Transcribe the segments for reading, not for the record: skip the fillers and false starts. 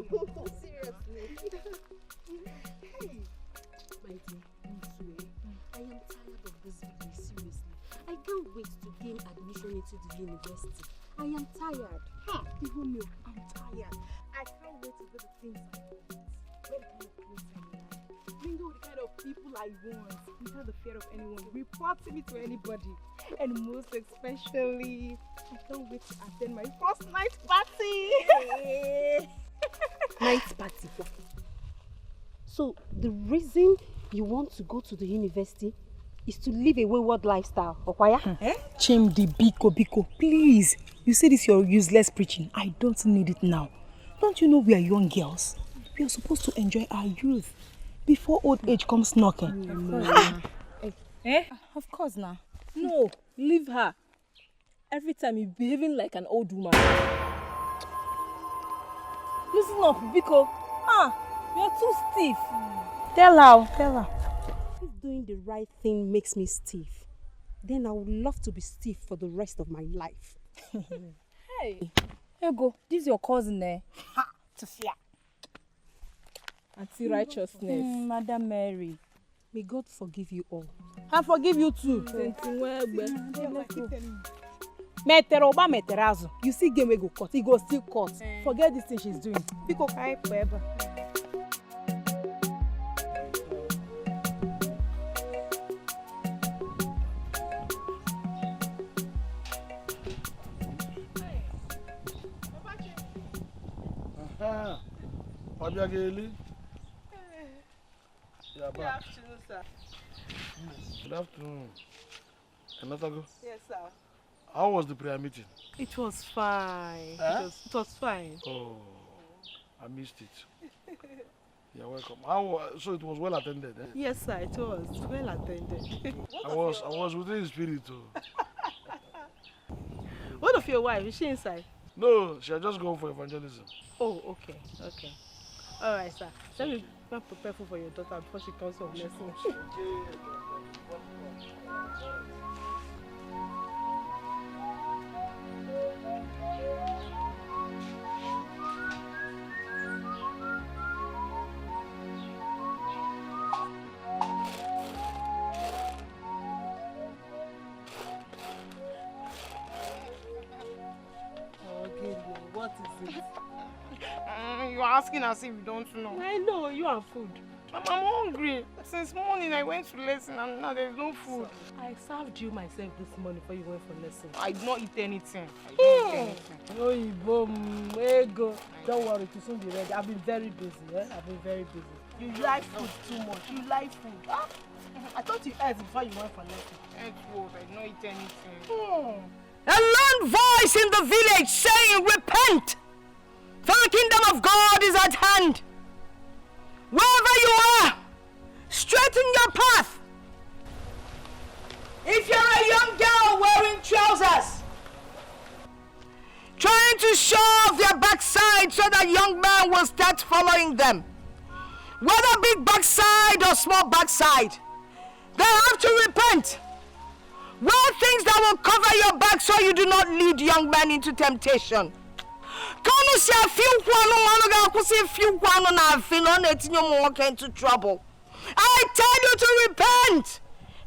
Seriously. Hey, my dear, I am tired of this village, seriously. I can't wait to gain admission into the university. I am tired. Even me, I'm tired. I can't wait to do the things I want. Wear the kind of clothes I like. Mingle with the kind of people I want. Without the fear of anyone reporting me to anybody. And most especially, I can't wait to attend my first night party. Night party. So the reason you want to go to the university is to live a wayward lifestyle, Okwaya? Chimdi Biko, please. You say this your useless preaching. I don't need it now. Don't you know we are young girls? We are supposed to enjoy our youth before old age comes knocking. Of course now. No, leave her. Every time you're behaving like an old woman. Listen up, Biko. You're too stiff. Tell her. If doing the right thing makes me stiff, then I would love to be stiff for the rest of my life. Hey, Ego, this is your cousin, eh? Sophia. Anti-righteousness. Madam Mary. May God forgive you all. And forgive you too. You see game we go cut. He go still cut. Forget this thing she's doing. Pick forever. Good afternoon, sir. Good afternoon. Another go? Yes, sir. How was the prayer meeting? It was fine. It was fine. Oh, I missed it. You're welcome. So it was well attended, eh? Yes, sir, it was well attended. I was within the spirit too. What of your wife? Is she inside? No, she had just gone for evangelism. Oh, okay. All right, sir. Let me prepare food for your daughter before she comes from lesson. What is it? You're asking as if you don't know. I know, you have food. I'm hungry. Since morning I went to lesson and now there's no food. I served you myself this morning before you went for lesson. I did not eat anything. No, Ego. Don't worry, it will soon be ready. I've been very busy. I've been very busy. You like food too much. You like food. Huh? I thought you ate before you went for lesson. I did not eat anything. A lone voice in the village saying, repent, for the kingdom of God is at hand. Wherever you are, straighten your path. If you're a young girl wearing trousers, trying to show off their backside so that young men will start following them, whether big backside or small backside, they have to repent. Wear things that will cover your back so you do not lead young men into temptation. Into trouble. I tell you to repent,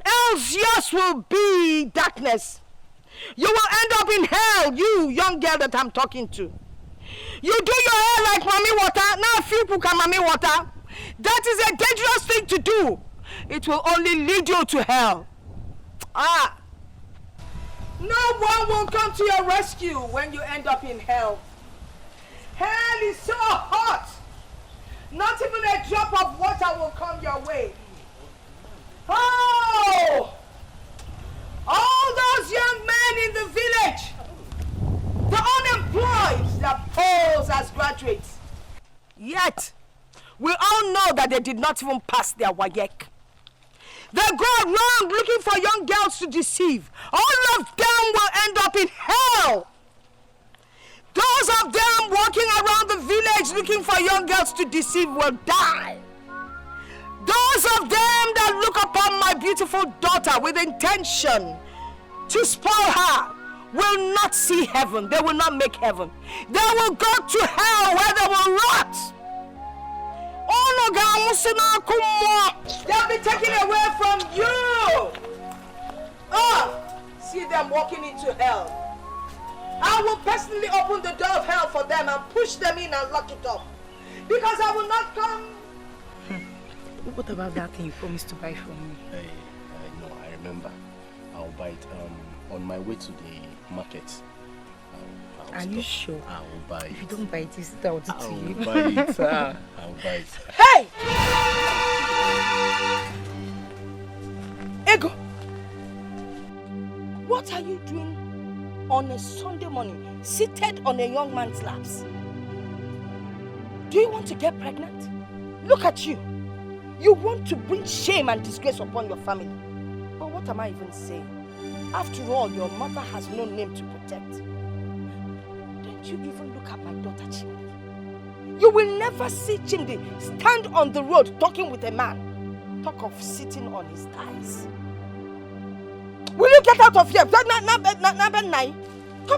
else yours will be darkness. You will end up in hell, you young girl that I'm talking to. You do your hair like mommy water, now few puka mommy water. That is a dangerous thing to do. It will only lead you to hell. No one will come to your rescue when you end up in hell. Hell is so hot. Not even a drop of water will come your way. Oh! All those young men in the village, the unemployed that pose as graduates. Yet, we all know that they did not even pass their WAEC. They go around looking for young girls to deceive. All of them will end up in hell. Those of them walking around the village looking for young girls to deceive will die. Those of them that look upon my beautiful daughter with intention to spoil her will not see heaven. They will not make heaven. They will go to hell where they will rot. They'll be taken away from you. Oh, see them walking into hell. I will personally open the door of hell for them and push them in and lock it up. Because I will not come. What about that thing you promised to buy for me? I know, I remember. I'll buy it on my way to the market. Are you sure? I will buy it. If you don't buy it, it's out to you. I'll buy it. I'll buy it. Hey! Ego! What are you doing on a Sunday morning, seated on a young man's laps? Do you want to get pregnant? Look at you. You want to bring shame and disgrace upon your family. But what am I even saying? After all, your mother has no name to protect. Don't you even look at my daughter, Chimdi? You will never see Chimdi stand on the road talking with a man. Talk of sitting on his thighs. Will you get out of here? Come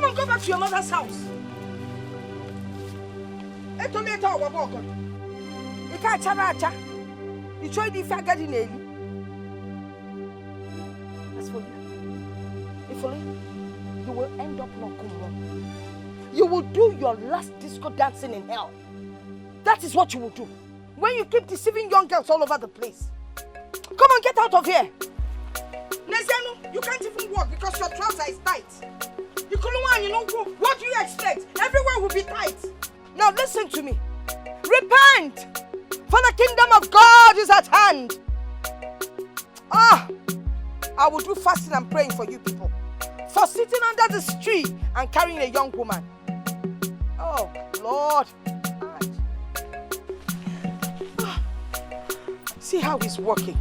on, go back to your mother's house. As for you, you will end up not coming. You will do your last disco dancing in hell. That is what you will do. When you keep deceiving young girls all over the place. Come on, get out of here. Neziano, you can't even walk because your trouser is tight. You know what do you expect? Everywhere will be tight. Now listen to me. Repent, for the kingdom of God is at hand. I will do fasting and praying for you people. For sitting under this tree and carrying a young woman. Oh, Lord. See how he's working.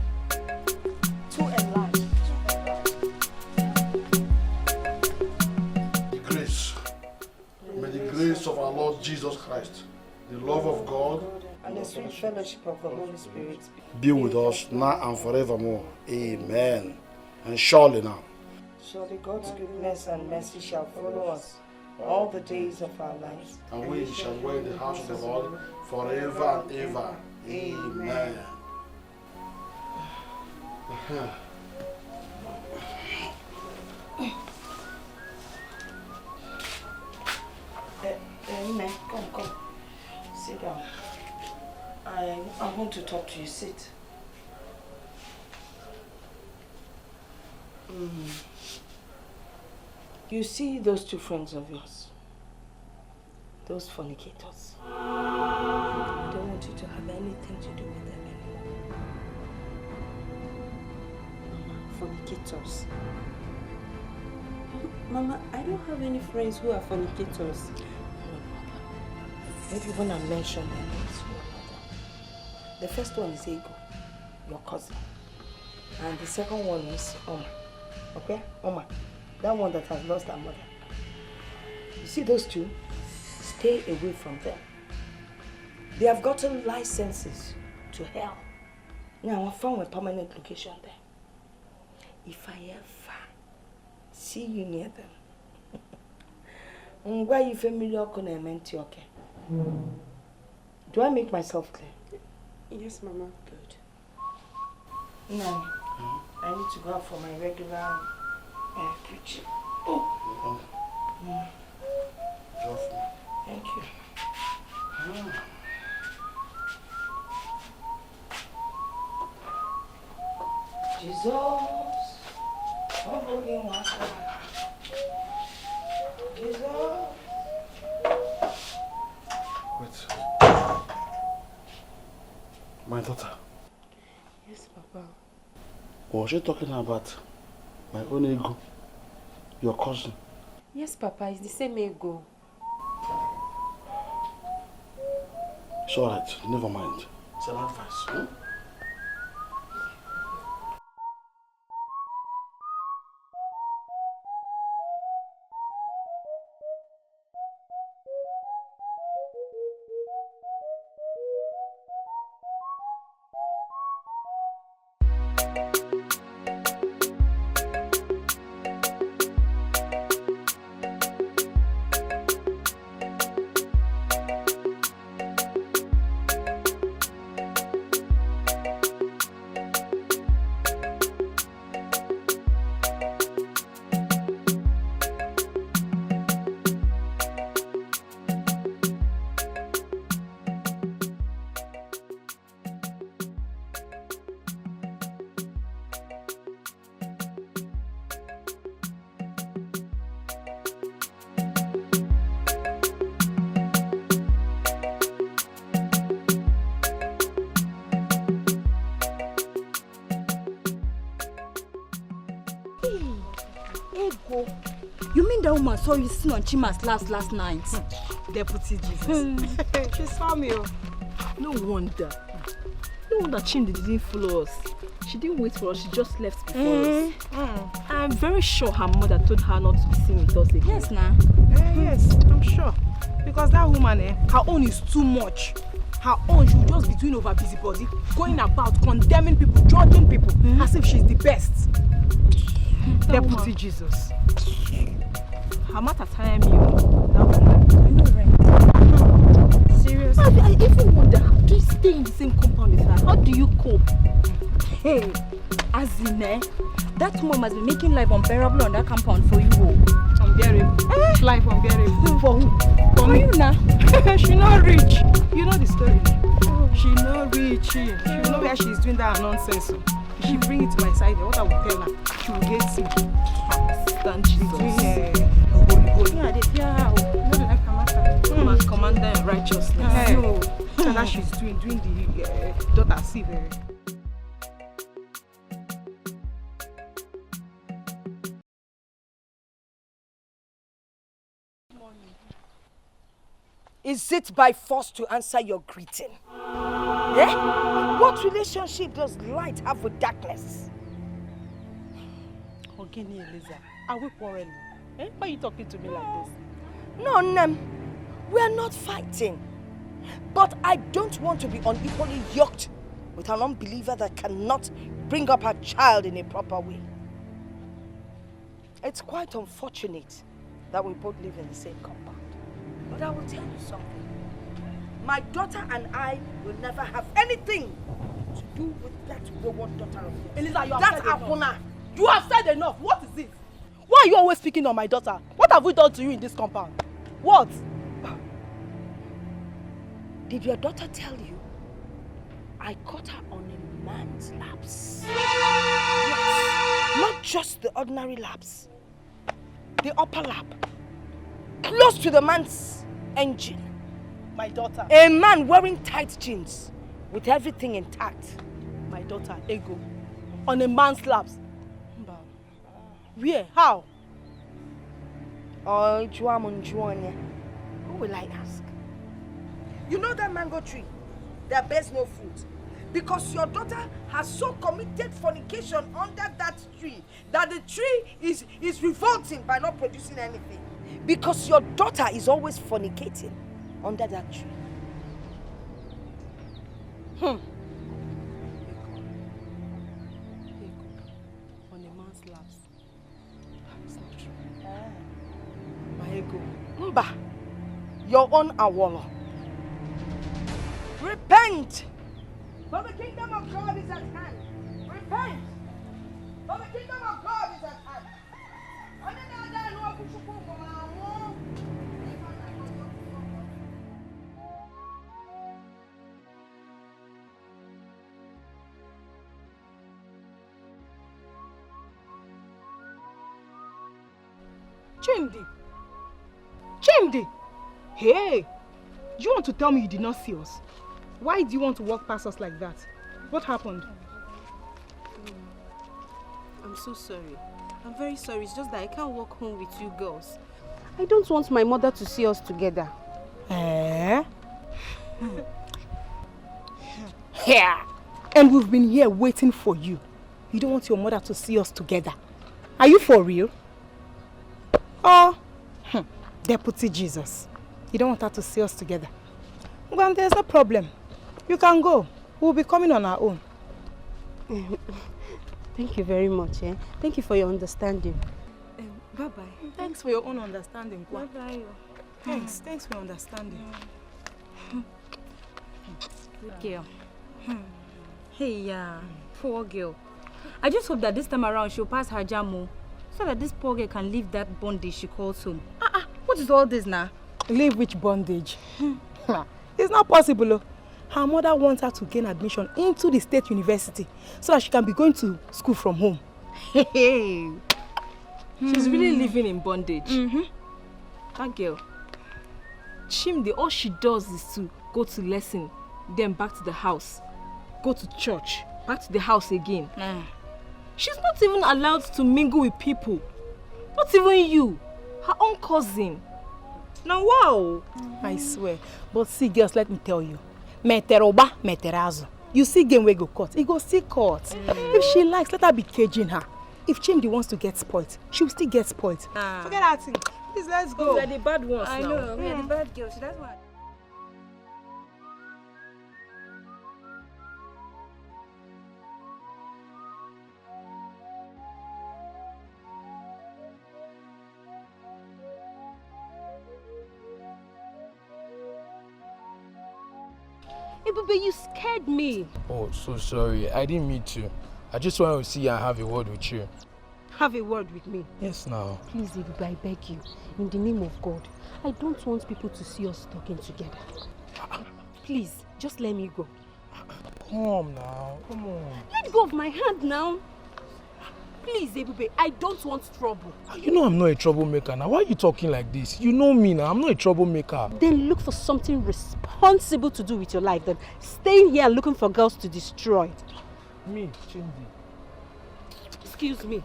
Too enlarged. The grace. May the grace of our Lord Jesus Christ, the love of God, And the sweet fellowship of the Holy Spirit be with us now and forevermore. Amen. And surely now, surely God's goodness and mercy shall follow us all the days of our lives. and we shall dwell in the house of the Lord forever and ever. Amen. Amen. Come. Sit down. I want to talk to you. Sit. You see those two friends of yours? Those fornicators. I don't want you to have anything to do with them anymore. Mama, fornicators. Mama, I don't have any friends who are fornicators. No, Mother. Everyone I mentioned them is your mother. The first one is Ego, your cousin. And the second one is Oma. Okay? Oma. That one that has lost her mother. You see those two? Stay away from them. They have gotten licenses to hell. Now I found a permanent location there. If I ever see you near them, why you familiar okay? Do I make myself clear? Yes, Mama. Good. Now, I need to go out for my regular preaching. Thank you. Jesus, Jesus. Wait. My daughter. Yes, Papa. Was she talking about my own ego? Your cousin? Yes, Papa. It's the same ego. It's alright, never mind. It's an advice. Ego. You mean that woman saw you sitting on Chima's last night? Deputy Jesus. She saw me. No wonder. No wonder Chimdi didn't follow us. She didn't wait for us, she just left before us. I'm very sure her mother told her not to be seen with us again. Yes, nah. Yes, I'm sure. Because that woman, her own is too much. Her own should just be doing over busybody, going about condemning people, judging people, as if she's the best. Deputy Jesus. Her matter tired me. I know, right? Seriously? I even wonder, how do you stay in the same compound with her? How do you cope? Hey, as in, that woman must be making life unbearable on that compound for you. Unbearable? Life unbearable. For who? For you now. She not rich. You know the story. She not rich. She know where she's doing that nonsense. If she bring it to my side, what I will tell her, she will get sick. Stand Jesus. Holy. Yeah. Not like a matter. Commander in righteousness. No. And that she's doing the daughter see there. Is it by force to answer your greeting? What relationship does light have with darkness? Ogini Eliza, are we quarreling? Why are you talking to me like this? No, Nem. We are not fighting. But I don't want to be unequally yoked with an unbeliever that cannot bring up her child in a proper way. It's quite unfortunate that we both live in the same compound. But I will tell you something. My daughter and I will never have anything to do with that wayward daughter of yours. Eliza, you have That's said enough. Apuna. You have said enough. What is it? Why are you always speaking on my daughter? What have we done to you in this compound? What? Did your daughter tell you I caught her on a man's laps? Yes. Not just the ordinary laps. The upper lap. Close to the man's engine. My daughter. A man wearing tight jeans with everything intact. My daughter, Ego. On a man's laps. Where? How? Oh, who will I ask? You know that mango tree that bears no fruit? Because your daughter has so committed fornication under that tree that the tree is revolting by not producing anything. Because your daughter is always fornicating under that tree. On a man's laps. It's not true. My Ego. Mba, your own awolo. Repent! For the kingdom of God is at hand. Repent! For the kingdom of God is at hand. Chimdi! Hey! Do you want to tell me you did not see us? Why do you want to walk past us like that? What happened? I'm so sorry. I'm very sorry. It's just that I can't walk home with you girls. I don't want my mother to see us together. Eh? Here! And we've been here waiting for you. You don't want your mother to see us together. Are you for real? Oh, Deputy Jesus. You don't want her to see us together. Well, there's no problem. You can go. We'll be coming on our own. Thank you very much. Thank you for your understanding. Bye-bye. Thanks for your own understanding. Bye-bye. Thanks for your understanding. Good girl. Hey, poor girl. I just hope that this time around she'll pass her jamu so that this poor girl can leave that bondage she calls home. What is all this now? Leave which bondage? It's not possible. Her mother wants her to gain admission into the state university so that she can be going to school from home. Hey. She's really living in bondage. That girl. Chimdi, all she does is to go to lesson, then back to the house. Go to church, back to the house again. She's not even allowed to mingle with people. Not even you, her own cousin. Now wow. I swear. But see, girls, let me tell you. Meteroba, meterazo. You see game where go cut, it go still cut. If she likes, let her be caging her. If Chimdi wants to get spoiled, she will still get spoiled. Forget that thing. Please, let's go. We are the bad ones I now. know, we are the bad girls, so that's why. Ebube, you scared me. Oh, so sorry. I didn't mean to. I just wanted to see you and have a word with you. Have a word with me. Yes, now. Please, Ebube, I beg you, in the name of God, I don't want people to see us talking together. Please, just let me go. Come now. Come on. Let go of my hand now. Please, Ebube, I don't want trouble. You know I'm not a troublemaker now. Why are you talking like this? You know me now. I'm not a troublemaker. Then look for something responsible to do with your life. Then staying here looking for girls to destroy. Me, Chindi. Excuse me.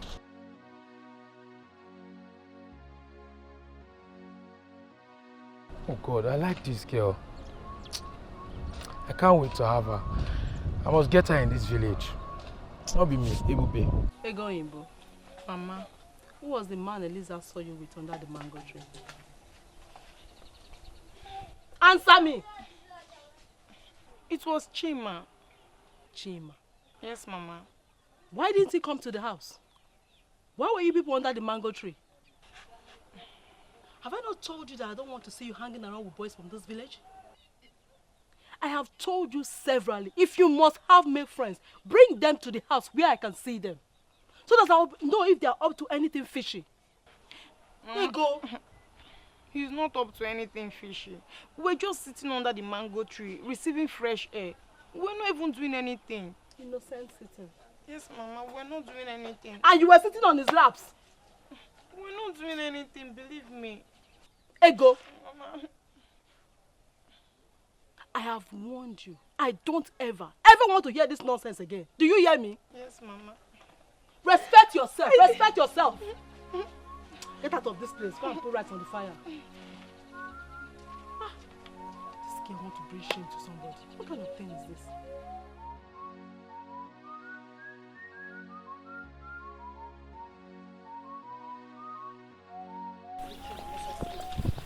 Oh God, I like this girl. I can't wait to have her. I must get her in this village. Not be me, Ebube. Hey, go Imbo. Mama, who was the man Eliza saw you with under the mango tree? Answer me! It was Chima. Chima. Yes, Mama. Why didn't he come to the house? Why were you people under the mango tree? Have I not told you that I don't want to see you hanging around with boys from this village? I have told you severally, if you must have male friends, bring them to the house where I can see them. So that I'll know if they are up to anything fishy. There you go. He's not up to anything fishy. We're just sitting under the mango tree, receiving fresh air. We're not even doing anything. Innocent sitting. Yes, Mama, we're not doing anything. And you were sitting on his laps. We're not doing anything, believe me. Ego. Mama. I have warned you. I don't ever want to hear this nonsense again. Do you hear me? Yes, Mama. Respect yourself. Respect yourself. Get out of this place. Go and put rice on the fire. This girl wants to bring shame to somebody. What kind of thing is this?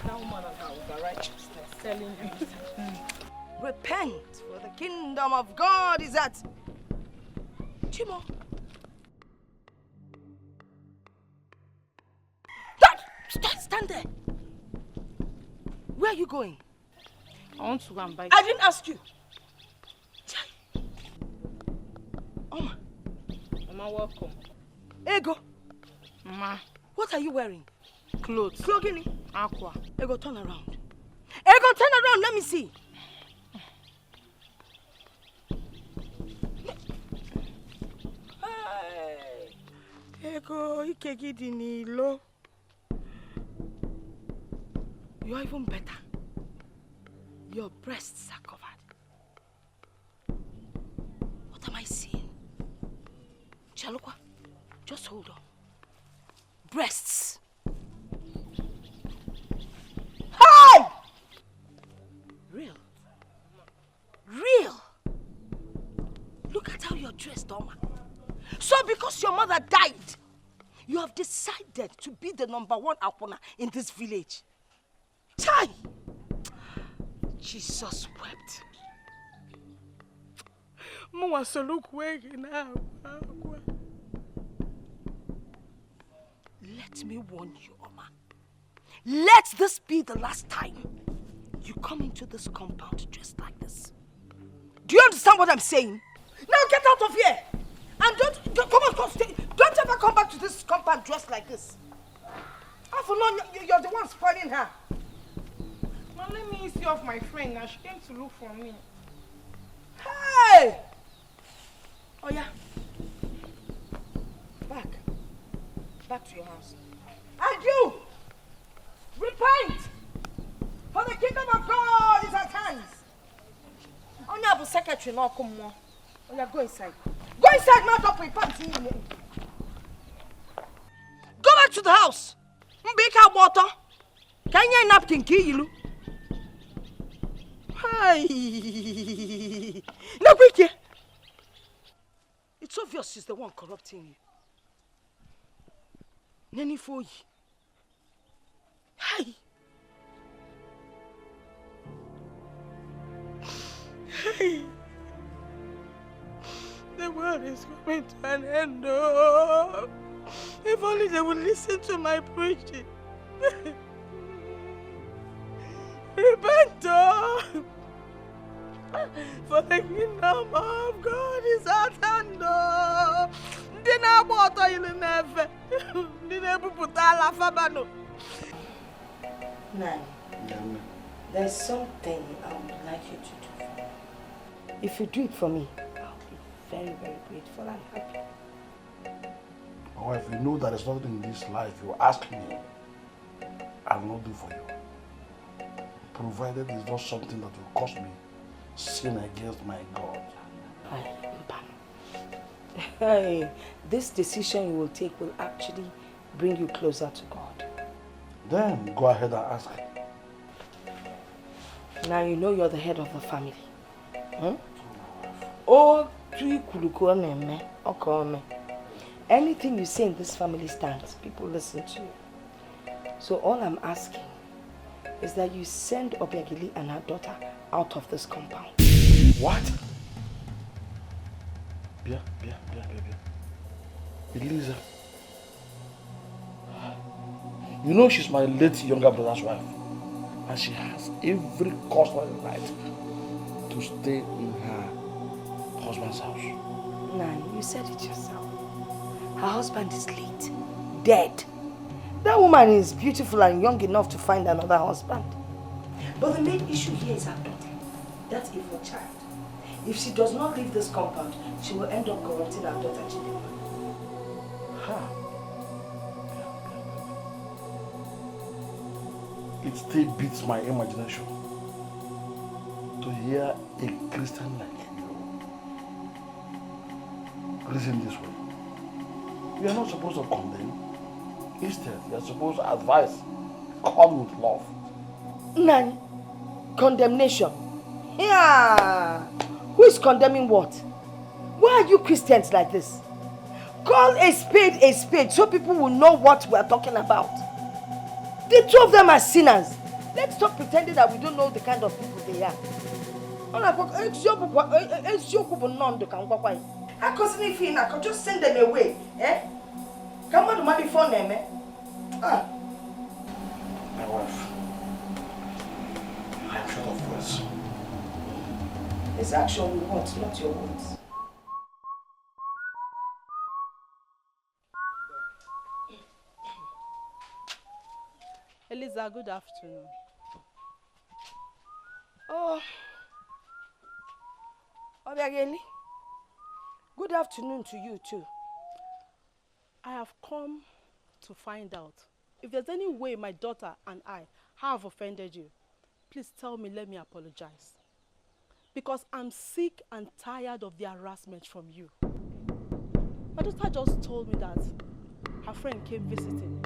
That woman and her overrighteousness telling you. Repent, for the kingdom of God is at... Chimo. Stand there. Where are you going? I want to go and buy. I didn't ask you. Oma. Mama, welcome. Ego. Mama. What are you wearing? Clothes. Clothing. Aqua. Ego, turn around. Ego, turn around. Let me see. Ego, ikegidi ni lo. You are even better. Your breasts are covered. What am I seeing? Chalukwa, just hold on. Breasts. Hi! Real. Real. Look at how you're dressed, Oma. So because your mother died, you have decided to be the #1 Akuna in this village. Chai! Jesus wept. Let me warn you, Oma. Let this be the last time you come into this compound dressed like this. Do you understand what I'm saying? Now get out of here! And don't ever come back to this compound dressed like this. Half alone, you're the one spoiling her. Mama, let me see off my friend now. She came to look for me. Hey! Oh yeah. Back to your house. And you! Repent! For the kingdom of God is at hand. Only have a secretary now come more. Oh yeah, go inside. Go inside, not up with pants in. back to the house. Mbika water. Can you napkin kill? Hi. No, quick. It's obvious she's the one corrupting you. Nani for you. Hi. Hey. The world is coming to an end. Oh. If only they would listen to my preaching. Repent, oh. For the kingdom of God is at hand. Oh. Dina water in never. Dina putala fabano. Nan, there's something I would like you to do for me. If you do it for me, I'll be very, very grateful and happy. Or if you know that there's nothing in this life you ask me, I will not do for you. Provided it's not something that will cause me sin against my God. Hey, this decision you will take will actually bring you closer to God. Then go ahead and ask. Now you know you're the head of the family. Oh, anything you say in this family stands. People listen to you. So all I'm asking is that you send Obiagili and her daughter out of this compound. What? Bia. Eliza. You know she's my late younger brother's wife. And she has every customary right to stay in her husband's house. Nan, you said it yourself. Her husband is late, dead. That woman is beautiful and young enough to find another husband. But the main issue here is her daughter, that evil child. If she does not leave this compound, she will end up corrupting her daughter, Chidema. It still beats my imagination to hear a Christian like you reason this way. We are not supposed to condemn. Instead, we are supposed to advise, come with love. Nani? Condemnation? Yeah. Who is condemning what? Why are you Christians like this? Call a spade so people will know what we are talking about. The two of them are sinners. Let's stop pretending that we don't know the kind of people they are. I could just send them away. Eh? Come on, the money for them, eh? My wife, I'm short of words. It's action we want, not your words. Eliza, good afternoon. Oh, Obiageli, good afternoon to you too. I have come to find out if there's any way my daughter and I have offended you. Please tell me, let me apologize. Because I'm sick and tired of the harassment from you. My daughter just told me that her friend came visiting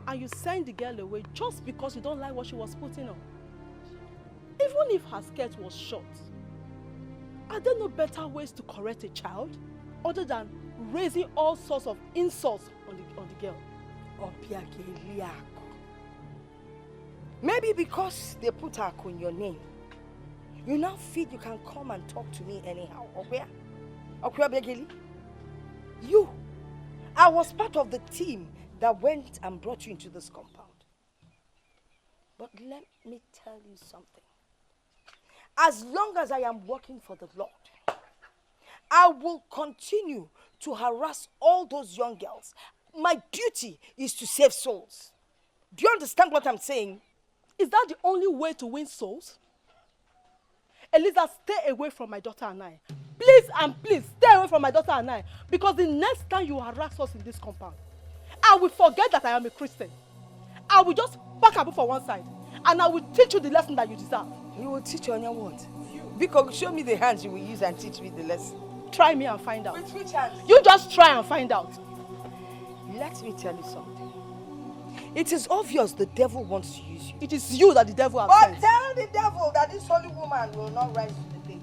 and you sent the girl away just because you don't like what she was putting on. Even if her skirt was short, are there no better ways to correct a child other than raising all sorts of insults on the girl? Maybe because they put Aku in your name, you now feel you can come and talk to me anyhow. You, I was part of the team that went and brought you into this compound. But let me tell you something. As long as I am working for the Lord, I will continue to harass all those young girls. My duty is to save souls. Do you understand what I'm saying? Is that the only way to win souls? Eliza, stay away from my daughter and I. Please and please, stay away from my daughter and I. Because the next time you harass us in this compound, I will forget that I am a Christian. I will just pack up for one side. And I will teach you the lesson that you deserve. You will teach on your what? Because show me the hands you will use and teach me the lesson. Try me and find out. With which hands? You just try and find out. Let me tell you something. It is obvious the devil wants to use you. It is you that the devil has But sent. tell the devil that this holy woman will not rise to the bait.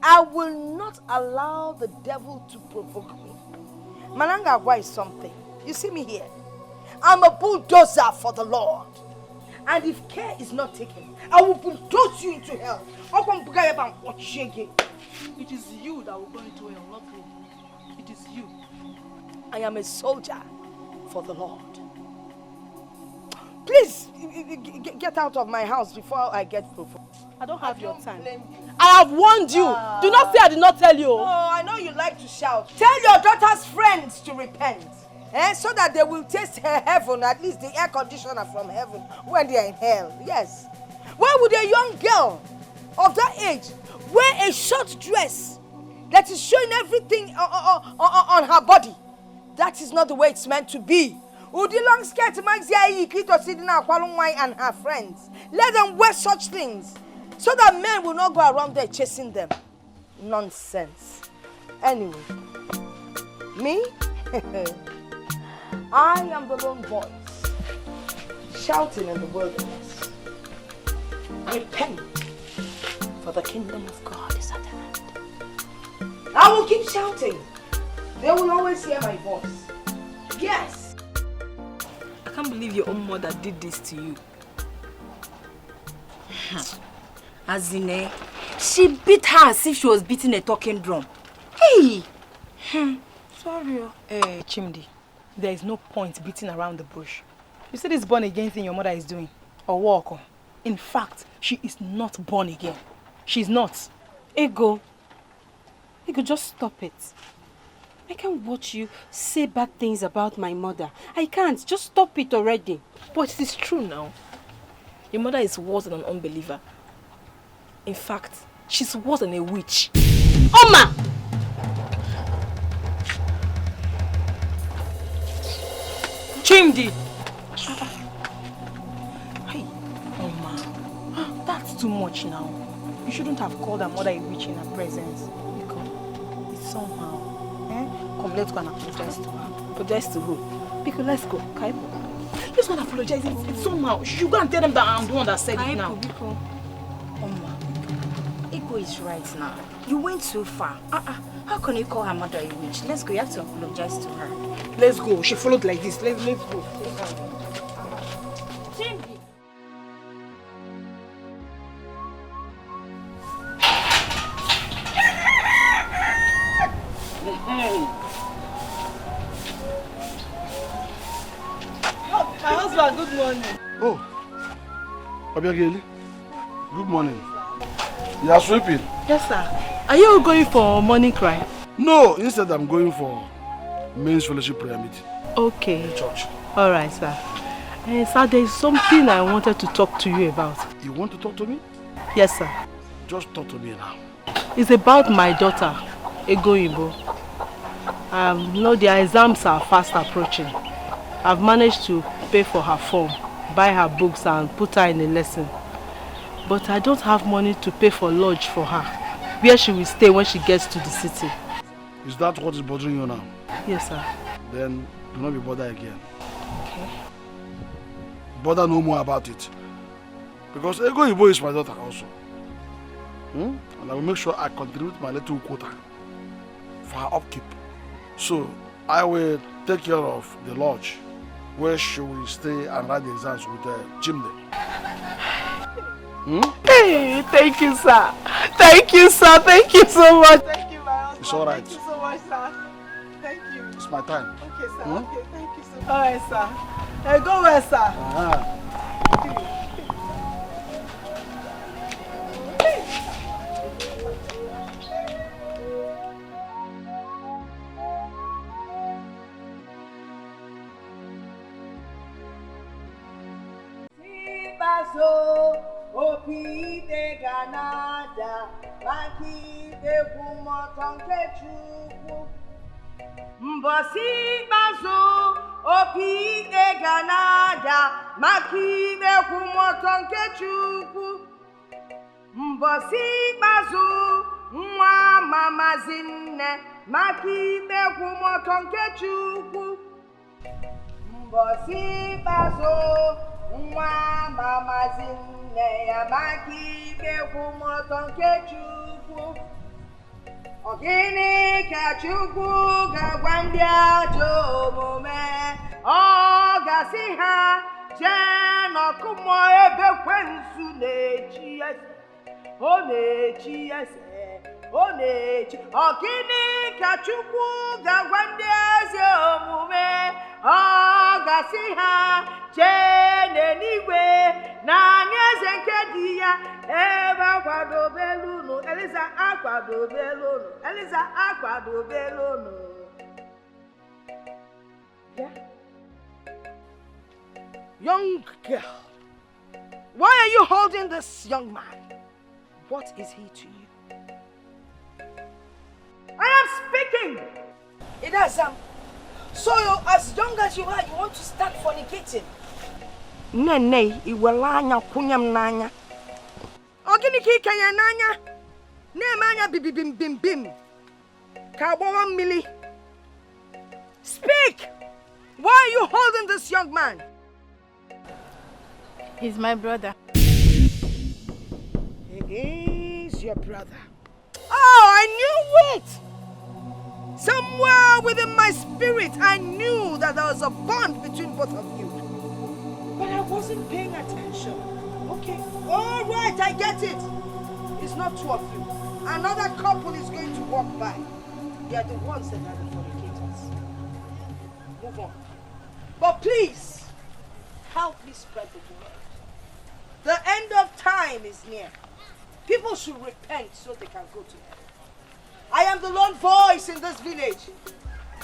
I will not allow the devil to provoke me. Manangagwa is something. You see me here? I'm a bulldozer for the Lord. And if care is not taken, I will bulldoze you into hell. It is you that will go into hell, not me. It is you. I am a soldier for the Lord. Please, get out of my house before I get provoked. I don't have your time. I have warned you. Do not say I did not tell you. Oh, I know you like to shout. Tell your daughter's friends to repent. So that they will taste her heaven, at least the air conditioner from heaven, when they are in hell. Yes. Why would a young girl of that age wear a short dress that is showing everything on her body? That is not the way it's meant to be. Udi long skirt and her friends. Let them wear such things so that men will not go around there chasing them. Nonsense. Anyway, me? I am the lone voice shouting in the wilderness. Repent, for the kingdom of God is at hand. I will keep shouting. They will always hear my voice. Yes. I can't believe your own mother did this to you. Azine, she beat her as if she was beating a talking drum. Hey! Sorry. Chimdi, there is no point beating around the bush. You see this born again thing your mother is doing? Or walk on. In fact, she is not born again. She's not. Ego, just stop it. I can't watch you say bad things about my mother. I can't. Just stop it already. But it is true now. Your mother is worse than an unbeliever. In fact, she's worse than a witch. Oma! Chimdi! Hey, Oma. That's too much now. You shouldn't have called her mother a witch in her presence. Because it's somehow. Come, let's go and apologize to her. Apologize to who? Because let's go. Kaipo. Let's not apologize. It's somehow. You go and tell them that I'm the one that said it now. Biko. Oma, Ego is right now. You went too far. How can you call her mother a witch? Let's go. You have to apologize to her. Let's go. She followed like this. Let's go. My husband, good morning. Oh, Obiageli, good morning. You are sweeping? Yes, sir. Are you going for morning cry? No, instead I'm going for men's fellowship prayer meeting. Okay. Church. All right, sir. Sir, there is something I wanted to talk to you about. You want to talk to me? Yes, sir. Just talk to me now. It's about my daughter, Ego Ibo. Their exams are fast approaching. I've managed to pay for her form, buy her books and put her in a lesson. But I don't have money to pay for lodge for her, where she will stay when she gets to the city. Is that what is bothering you now? Yes, sir. Then do not be bothered again. Okay. Bother no more about it. Because Ego Ibo is my daughter also. And I will make sure I contribute my little quota for her upkeep. So I will take care of the lodge where she will stay and write the exams with Jimmy. Hey, thank you, sir. Thank you, sir. Thank you so much. Thank you, my husband. It's all right. Thank you so much, sir. Thank you. It's my time. Okay, sir. Okay, thank you so much. All right, sir. Hey, go where, sir? Opide Ganada, Maki de Kumotonke Chuku. Mbosi Bazo, Opide Ganada, Maki de Kumotonke Chuku. Mbosi Bazo, Mwa Mama Zinne, Maki de Kumotonke Chuku. Mbosi baso nwa mama zinne ya maki beku moton kechuku. Ogini kechuku gagwa ndị ajọ omume. Ọ gasị ha jee n'ọkụmọ ebe kwensu na-echi ese. Ọ na-echi ese. Ọ na-echi. Ogini kechukwu gagwa ndị eze omume. Ọ gasị ha jee n'eluigwe na anyị eze nke di ya ebe akwadobelu unu. Eliza akwadobelu unu. Eliza akwadobelu unu. Yeah. Young girl, why are you holding this young man? What is he to you? I am speaking. It has so as young as you are, you want to start fornicating. Nene, iwelanya kunyam nanya. Ogini ki kanya nanya. Nemanya bim bim bim. Kawawa mili. Speak! Why are you holding this young man? He's my brother. He is your brother. Oh, I knew it! Somewhere within my spirit, I knew that there was a bond between both of you. But I wasn't paying attention. Okay. All right, I get it. It's not two of you. Another couple is going to walk by. They are the ones that are the fornicators. Move on. But please, help me spread the word. The end of time is near. People should repent so they can go to heaven. I am the lone voice in this village,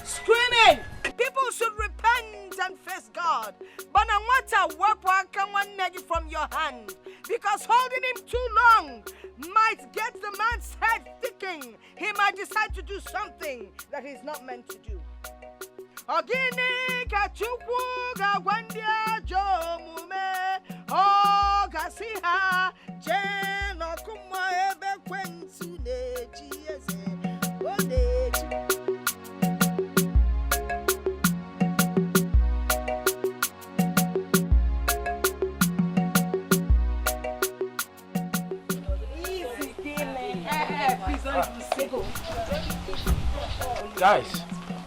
screaming. People should repent and face God. But I want to work one leg from your hand, because holding him too long might get the man's head thinking. He might decide to do something that he's not meant to do. Ogini kachukwu gagwandia jomume. Oh, gasiha jeno kuma ebe kwensu neji eze. Guys,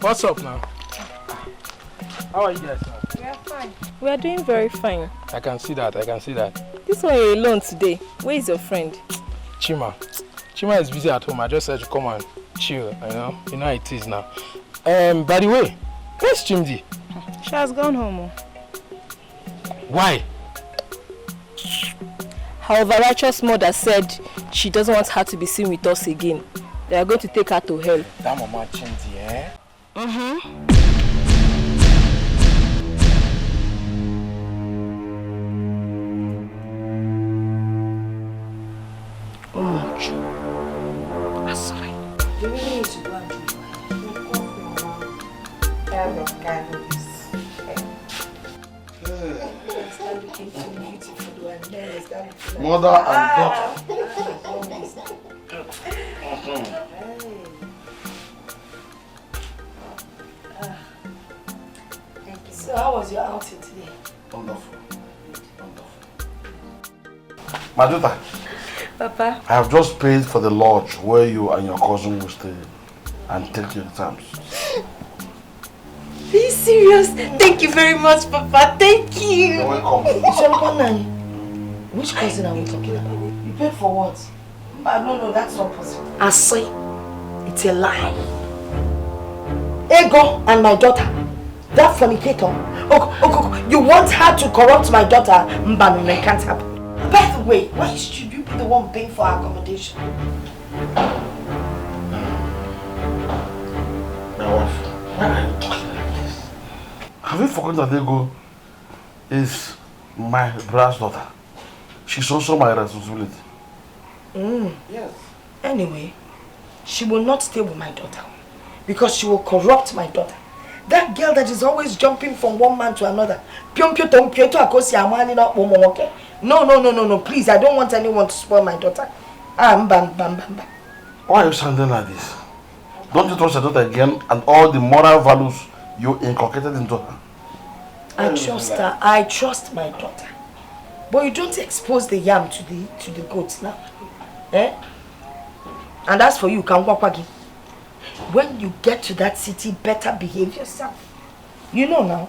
what's up now? How are you guys now? We are fine. We are doing very fine. I can see that, This one you're alone today. Where is your friend? Chima is busy at home. I just said to come and chill, you know how it is now. By the way, where's Chimdi? She has gone home. Why? Her righteous mother said she doesn't want her to be seen with us again. They are going to take her to hell. That mama Chimdi, eh? Mm-hmm. Do we need to go and do Mother and daughter. So how was your outing today? Wonderful. My daughter. Papa. I have just paid for the lodge where you and your cousin will stay and take your exams. Are you serious? Thank you very much, Papa. Thank you. You're welcome. Which cousin are we talking about? You paid for what? No, that's not possible. I say, it's a lie. Ego and my daughter, that fornicator. Oh, you want her to corrupt my daughter? Mbanu, it can't happen. By the way, why should you be the one paying for her accommodation? My wife, why are you talking like this? Have you forgotten that Ego is my brother's daughter? She's also my responsibility. Yes. Anyway, she will not stay with my daughter because she will corrupt my daughter. That girl that is always jumping from one man to another. No, please, I don't want anyone to spoil my daughter. Why are you sounding like this? Don't you trust your daughter again and all the moral values you inculcated into her? I trust her. I trust my daughter. But you don't expose the yam to the goats now. Eh? And as for you, Kangwakwagi, when you get to that city, better behave yourself. You know now,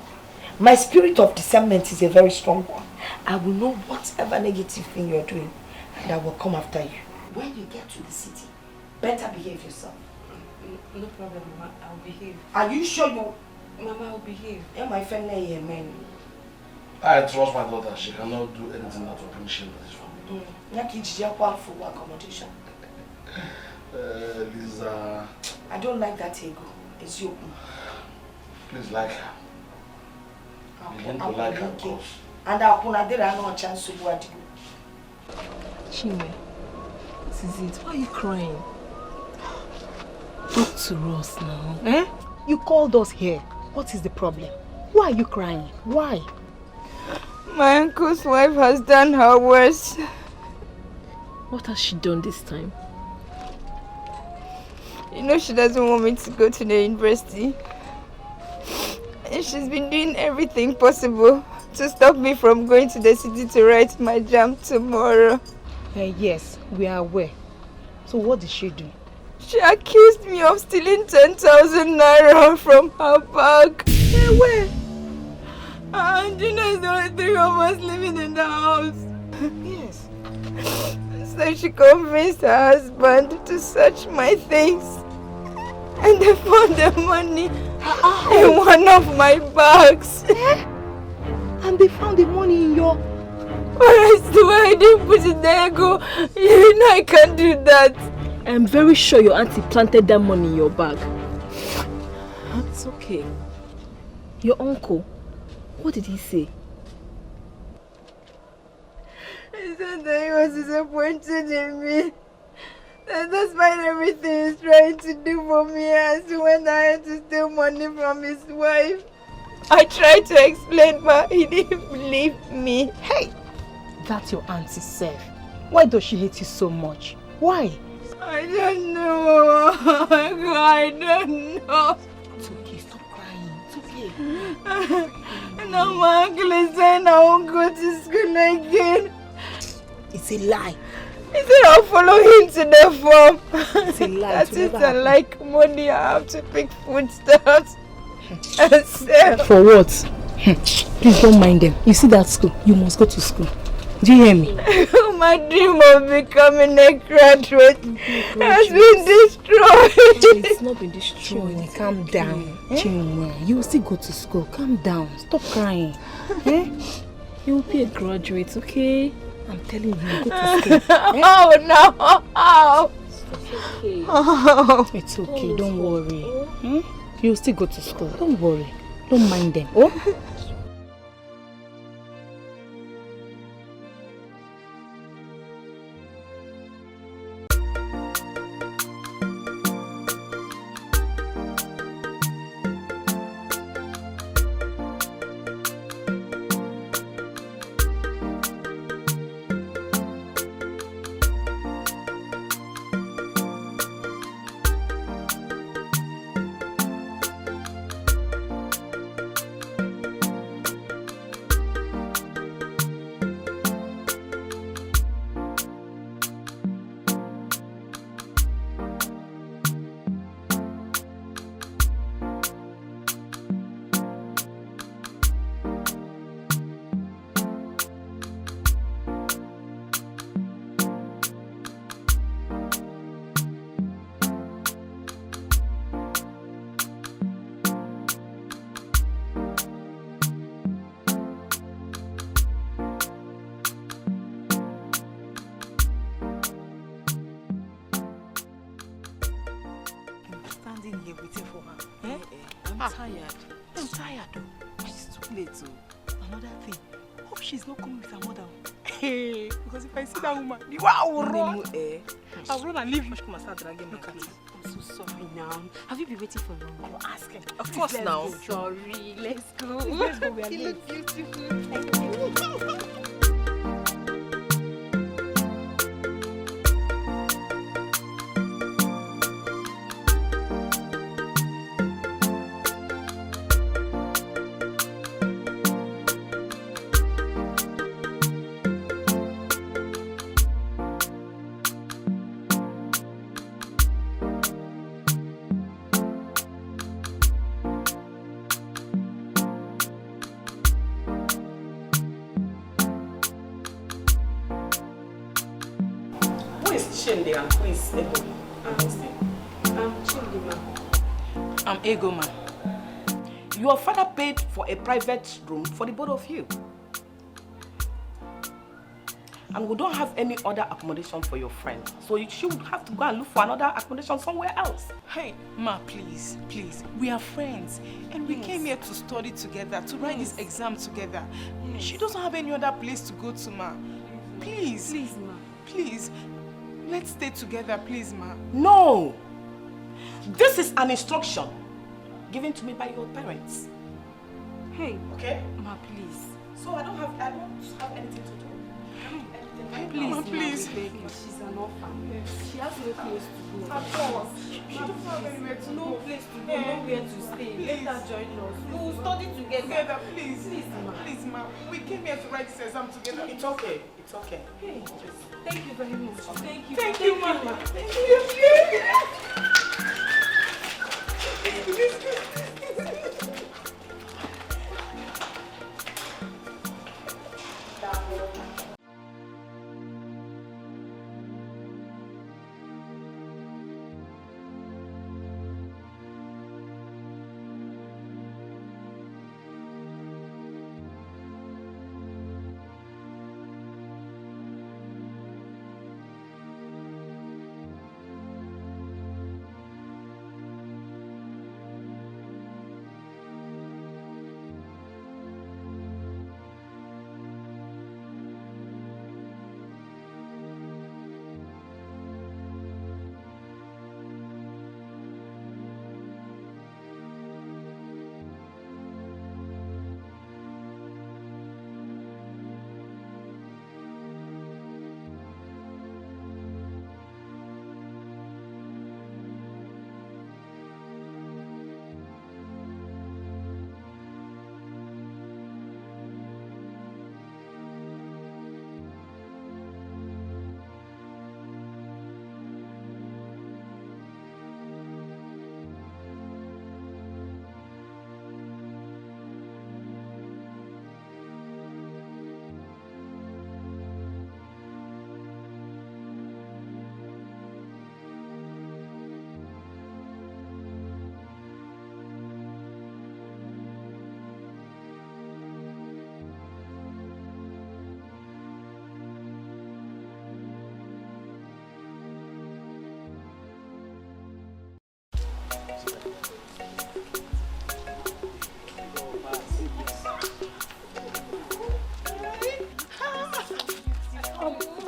my spirit of discernment is a very strong one. I will know whatever negative thing you're doing, and I will come after you. When you get to the city, better behave yourself. No problem, Mama. I'll behave. Are you sure you... Mama, I'll behave. Yeah, my friend, man. I trust my daughter. She cannot do anything that will bring shame to this family. For accommodation. Lisa. I don't like that ego. It's you. Please like her. Begin to like her, of course. And I'll put no chance to go at you. Chinwe, what is it? Why are you crying? Talk to us now. Eh? You called us here. What is the problem? Why are you crying? Why? My uncle's wife has done her worst. What has she done this time? You know she doesn't want me to go to the university. And she's been doing everything possible to stop me from going to the city to write my jam tomorrow. Yes, we are aware. So what did she do? She accused me of stealing 10,000 naira from her bag. Hey, where? And you know, there were 3 of us living in the house. Yes. So she convinced her husband to search my things. And they found the money in one of my bags. And they found the money in your... But I swear I didn't put it there, go. You know I can't do that. I'm very sure your auntie planted that money in your bag. It's okay. Your uncle, what did he say? He said that he was disappointed in me. That despite everything he's trying to do for me, as when I had to steal money from his wife. I tried to explain, but he didn't believe me. Hey! That's your auntie self. Why does she hate you so much? Why? I don't know. I don't know. It's okay, stop crying. It's okay. Now my uncle is saying I won't go to school again. It's a lie. He said I'll follow him to the farm. It's a lie. That is I like money. I have to pick foodstuffs. And sell. For what? Please don't mind them. You see that school? You must go to school. Do you hear me? My dream of becoming a graduate has been destroyed. It's not been destroyed. Calm down. Chinwe, you will still go to school. Calm down. Stop crying. You will be a graduate, okay? I'm telling you, go to school. Oh no! Oh. It's okay. Oh. It's okay, don't worry. You will still go to school. Don't worry. Don't mind them. Oh? I'm tired. I'm tired though. She's too late too. Another thing. Hope she's not coming with her mother. Hey, because if I see that woman, I will run. I will run and leave you. Come and start dragging me. I'm so sorry now. Have you been waiting for long? I'll ask her. Of course now. Sorry. Let's go. Let's go. We are You late. look beautiful. Thank you. Shinde and who is Ego? Chindi, ma. I'm Ego, ma. Your father paid for a private room for the both of you. And we don't have any other accommodation for your friend. So you should have to go and look for another accommodation somewhere else. Hey, ma, please, please. We are friends. And we came here to study together, to write this exam together. She doesn't have any other place to go to, ma. Please. Please, ma. Please. Let's stay together, please, ma. No! This is an instruction given to me by your parents. Hey, okay? Ma, please. So I don't have anything to do. Please, ma, please. She's an orphan. She has no place to go. Of course. She doesn't have anywhere to No go. place to go, nowhere to stay. Let her join us. We will study together. Please. Please, ma. Please, ma. We came here to write this exam together. It's okay. It's okay. Hey, thank you very much. Thank you. Thank you, ma. Thank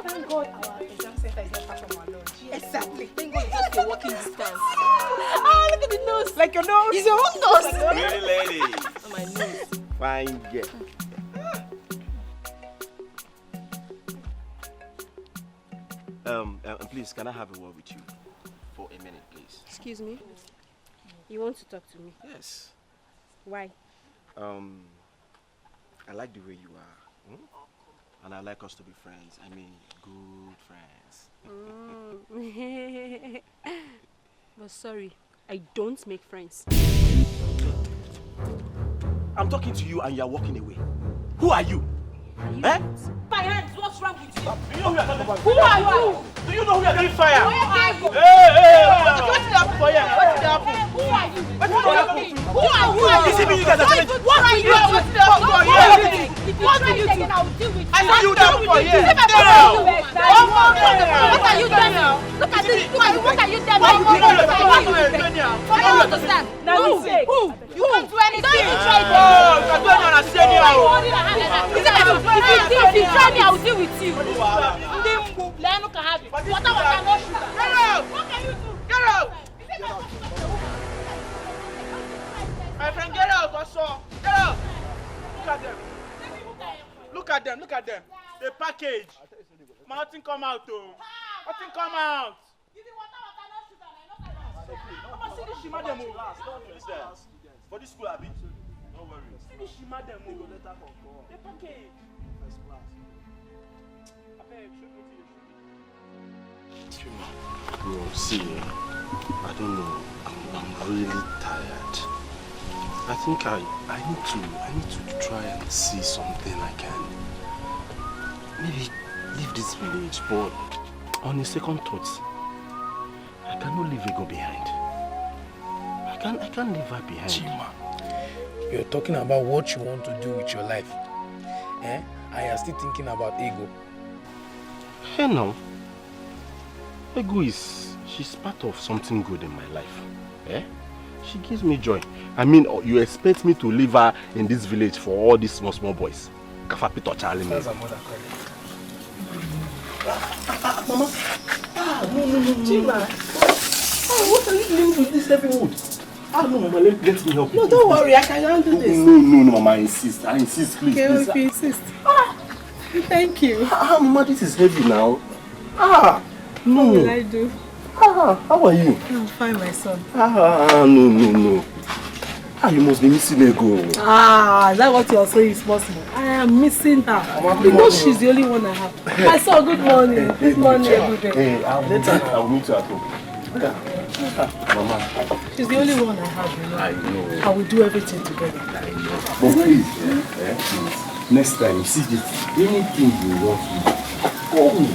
Thank God our exam center is not far from our lodge. Exactly. Thank God it's just a walking distance. Ah, look at the nose. Like your nose. It's your own nose. Really, lady. Oh, my nose. Fine girl. Please, can I have a word with you for a minute, please? Excuse me. You want to talk to me? Yes. Why? I like the way you are. And I like us to be friends. I mean, good friends. But sorry, I don't make friends. I'm talking to you and you're walking away. Who are you? Eh? My hands, what's wrong with you? Do you know who you're talking about? Who are you? Do you know who you're doing fire? Who Hey! What did happen for you? What did happen? Who are you? Who are you? Is it me you guys are telling? What are you? What did happen for you? What did you do? I will deal with you. I said you down for you. What are you doing now? Look at this. What are you doing now? I don't understand. Who? You can't do anything. Don't even try to. If you try me, I will deal with you. Leno can have it. What no sugar. Get out! What can you do? Get out! My friend, get out, Oso. Get out! Look at them. Look at them, look at them. The package. Nothing come out, though. Nothing come out. For this school, Abi. No worries. Finish madam. The package. First class. Bro, see, I don't know. I'm really tired. I think I need to try and see something I can maybe leave this village, but on a second thought, I cannot leave Ego behind. I can't leave her behind. Chima, you're talking about what you want to do with your life. Eh? And you're still thinking about Ego. Hey now. Ego she's part of something good in my life. Eh? She gives me joy. I mean, you expect me to leave her in this village for all these small boys? Kafapito Charlie. That's a mother Mama. No. Chima. What are you doing with this heavy wood? No, Mama, let me help you. No, don't worry, I can handle this. No, Mama, I insist, please. Okay, please. if you insist. Thank you. Mama, this is heavy now. No. What will I do? How are you? I'm fine, my son. No. You must be missing Ego. Is that what you're saying is possible? I am missing her. Because she's the only one I have. My son, good morning. Good morning, everybody. Hey, I will meet you at home. Mama. She's the only one I have, you know. I know. I will do everything together. I know. But please, please, next time you see this, anything you want to do, call me.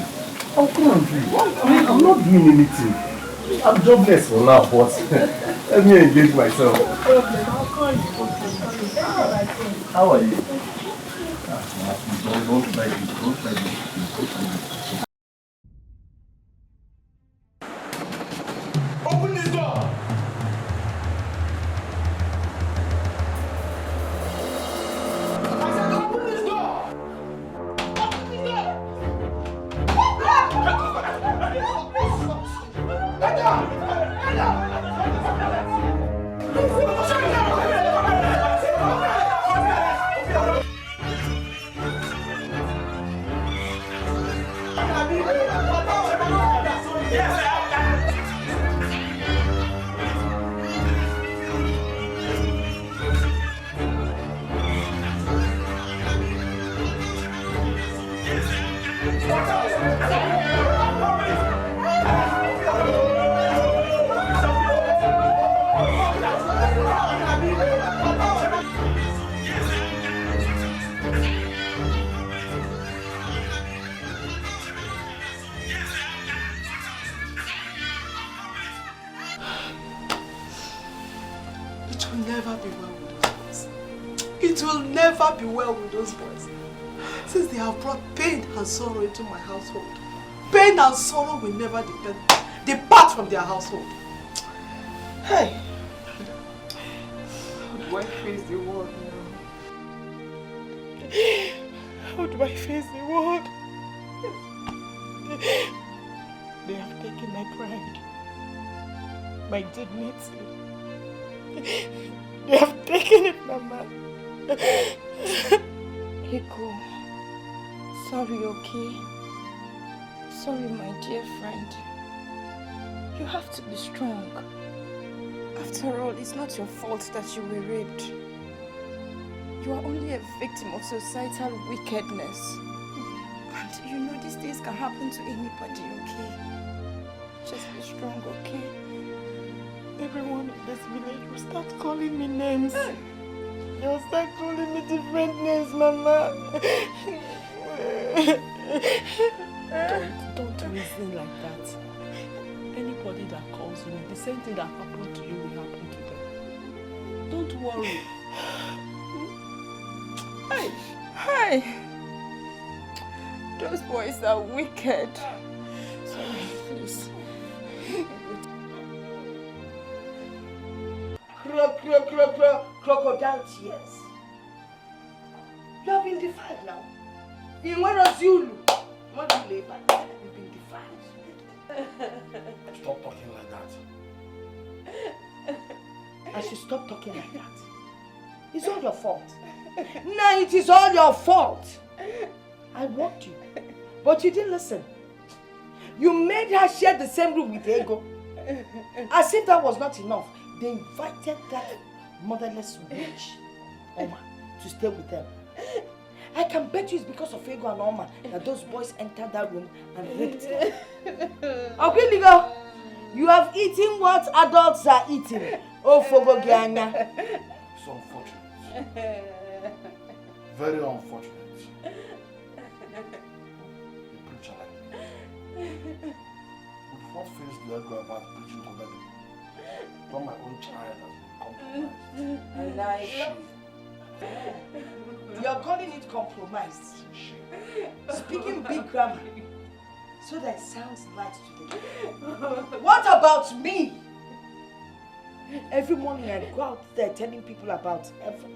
I'll come and do it. I'm not doing anything. I'm jobless for now, but let me engage myself. No problem. I'll call you. How are you? Don't try this. Open this door! I said open this door! Open this door! Get down! It will never be well with those boys. Since they have brought pain and sorrow into my household. Pain and sorrow will never depart from their household. Hey! How do I face the world now? How do I face the world? They have taken my pride, my dignity. They have taken it, Mama. Ego, sorry, okay? Sorry, my dear friend. You have to be strong. After all, it's not your fault that you were raped. You are only a victim of societal wickedness. And you know these things can happen to anybody, okay? Just be strong, okay? Everyone in this village will start calling me names. They'll start calling me different names, Mama. Don't reason like that. Anybody that calls you, the same thing that happened to you will happen to them. Don't worry. Hi! Those boys are wicked. Sorry, please. Crocodile tears. You have been defiled now. In where was Zulu? What do you labor? You've been defiled. Stop talking like that. I should stop talking like that. It's all your fault. No, it is all your fault. I warned you, but you didn't listen. You made her share the same room with Ego. As if that was not enough, they invited that motherless witch, Oma, to stay with them. I can bet you it's because of Ego and Oma that those boys entered that room and raped them. Okay, Ligo, you have eaten what adults are eating. Oh, Fogo Gianya. It's unfortunate. Very unfortunate. A preacher like me With what face do I go about preaching to them? Not my own child has been compromised. You're calling it compromised. Speaking big grammar. So that it sounds light today. What about me? Every morning I go out there telling people about heaven.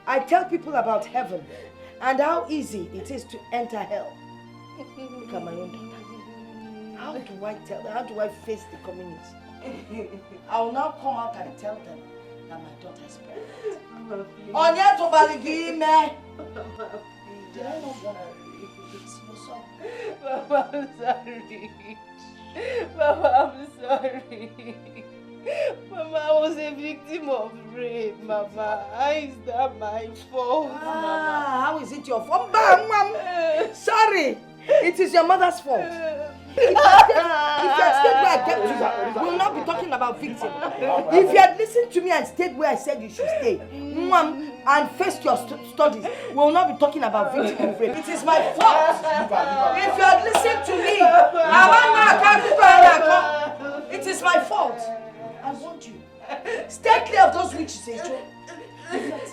I tell people about heaven and how easy it is to enter hell. Look at my own daughter. How do I tell them? How do I face the community? I will now come out and tell them that my daughter is pregnant. Onya to baligime. Did I not want to? It's your son. Mama, I'm sorry. Mama, I'm sorry. Mama, I was a victim of rape, Mama. How is that my fault, Mama? How is it your fault? Mom, sorry. It is your mother's fault. If you had stayed where I kept you, we will not be talking about victim. If you had listened to me and stayed where I said you should stay, Mom, and faced your studies, we will not be talking about victim of rape. It is my fault. If you had listened to me, it is my fault. I want you. Stay clear of those witches, Joe. If you had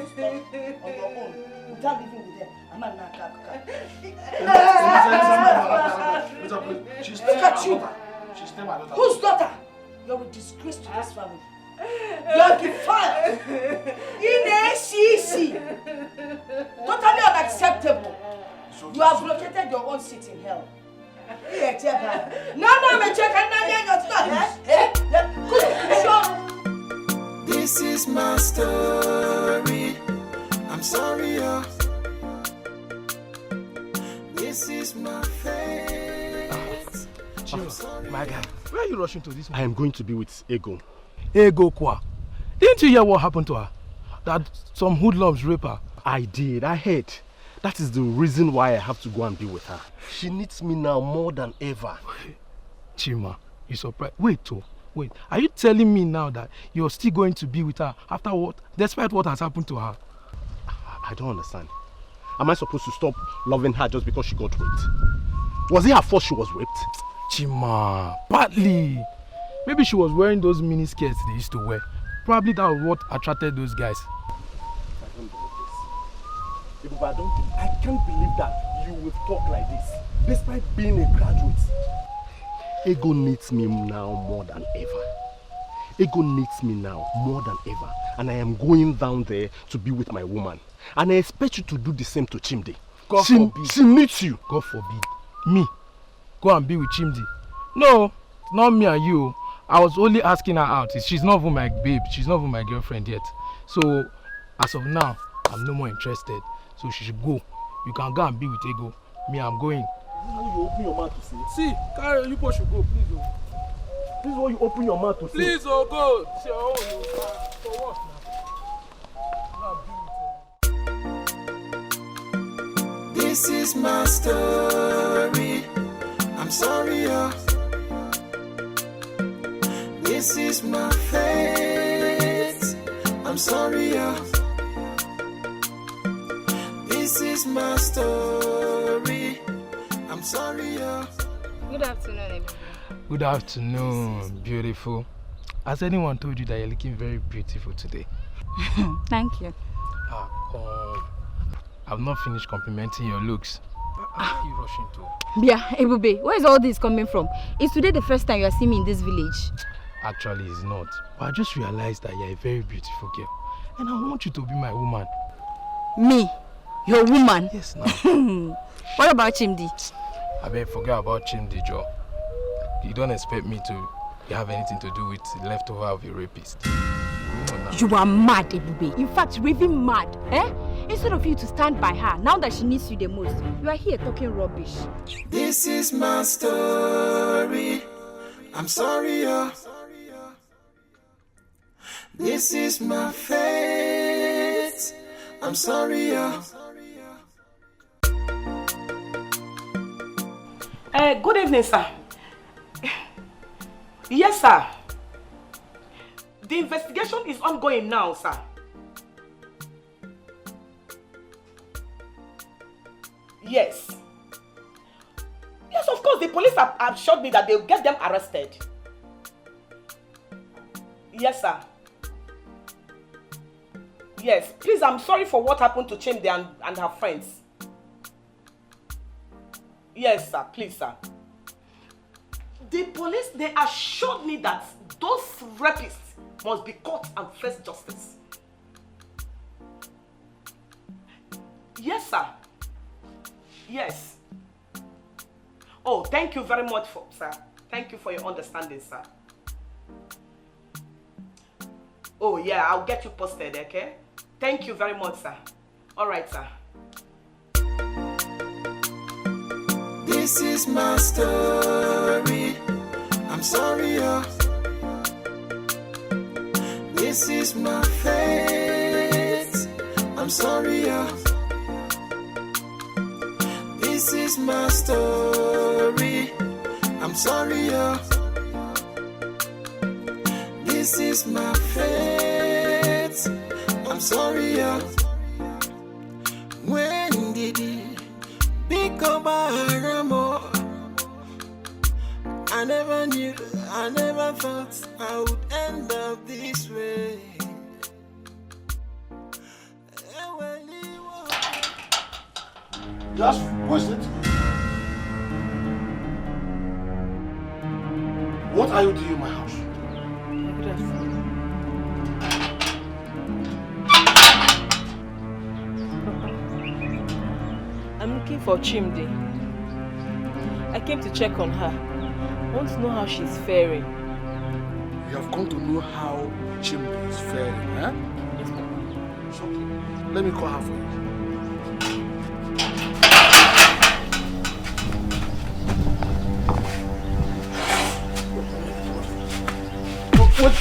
stayed on your own, without living with them, I'm not Look at you. Whose daughter? You're a disgrace to this family. You're defiled. Totally unacceptable. You have located your own seat in hell. This is my story. I'm sorry, this is my fate. My guy, where are you rushing to this one? I am going to be with Ego. Ego Kwa. Didn't you hear what happened to her? That some hoodlums rape her. I did. I heard. That is the reason why I have to go and be with her. She needs me now more than ever. Chima, you surprised? Wait. Are you telling me now that you're still going to be with her after what? Despite what has happened to her? I don't understand. Am I supposed to stop loving her just because she got raped? Was it her fault she was raped? Chima, partly. Maybe she was wearing those mini skirts they used to wear. Probably that was what attracted those guys. I can't believe that you will talk like this, despite being a graduate. Ego needs me now more than ever. Ego needs me now more than ever. And I am going down there to be with my woman. And I expect you to do the same to Chimdi. God forbid. She needs you. God forbid. Me? Go and be with Chimdi? No, not me and you. I was only asking her out. She's not even my babe. She's not even my girlfriend yet. So, as of now, I'm no more interested. So she should go. You can go and be with Ego. Me, I'm going. This is what you open your mouth to say. See, Carol, you both should go, please. This is what you open your mouth to say. Please, go. See, for what now? This is my story. I'm sorry, This is my fate. I'm sorry, This is my story. I'm sorry, Good afternoon, everyone. Good afternoon, beautiful. Has anyone told you that you're looking very beautiful today? Thank you. Come. I've not finished complimenting your looks. Where are you rushing to? Bia, Ebube, where is all this coming from? Is today the first time you are seeing me in this village? Actually, it's not. But I just realized that you're a very beautiful girl. And I want you to be my woman. Me? Your woman? Yes, now. What about Chimdi? I better forget about Chimdi, Joe. You don't expect me to have anything to do with the leftover of a rapist. You are mad, Ebube. In fact, raving mad. Instead of you to stand by her, now that she needs you the most, you are here talking rubbish. This is my story. I'm sorry, This is my fate. I'm sorry, Good evening, sir. Yes, sir. The investigation is ongoing now, sir. Yes. the police have assured me that they'll get them arrested. Yes, sir. Yes, please, I'm sorry for what happened to Chimdi and her friends. Yes, sir, please, sir. The police, they assured me that those rapists must be caught and face justice. Yes, sir. Yes. Oh, thank you very much, sir. Thank you for your understanding, sir. Oh, yeah, I'll get you posted, okay? Thank you very much, sir. All right, sir. This is my story. I'm sorry, This is my fate. I'm sorry, This is my story. I'm sorry, This is my fate. I'm sorry, When did it become a more? I never knew, I never thought I would end up this way. Just what's it? What are you doing in my house? I'm looking for Chimdi. I came to check on her. I want to know how she's faring. You have come to know how Chimdi is faring, eh? Yes, Papa. It's okay. Let me call her for you. What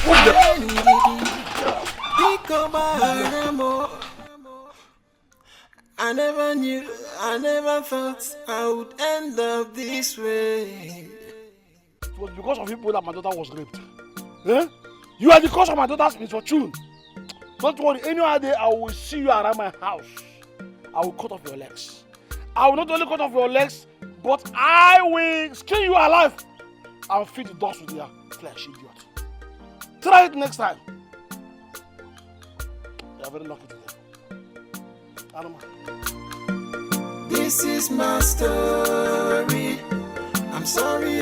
I never knew, I never thought I would end up this way. It was because of people that my daughter was raped. Eh? You are the cause of my daughter's misfortune. Don't worry, any other day I will see you around my house. I will cut off your legs. I will not only cut off your legs, but I will skin you alive and feed the dogs with their flesh, idiot. Try it next time. You are very lucky today. This is my story. I'm sorry,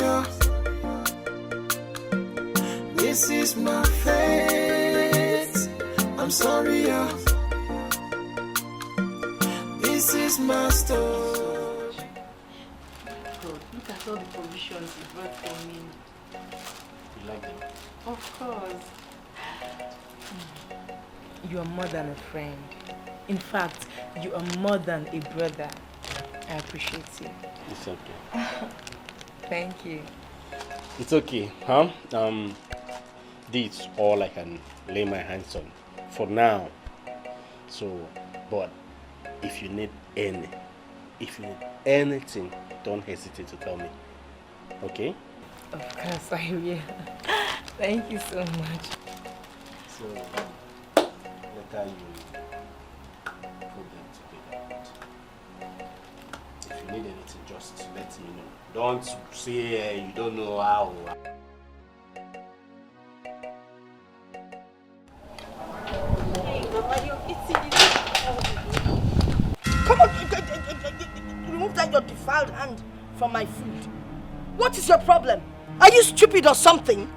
This is my fate. I'm sorry, This is my story. God, look at all the provisions you brought for me. You like them? Of course. You are more than a friend. In fact, you are more than a brother. I appreciate you. It's okay. Thank you. It's okay, huh? This is all I can lay my hands on for now. So, but if you need anything, don't hesitate to tell me. Okay? Of course I will. Thank you so much. So, later you put them together. If you need anything, just let me know. Don't say you don't know how. Come on, remove that your defiled hand from my food. What is your problem? Are you stupid or something?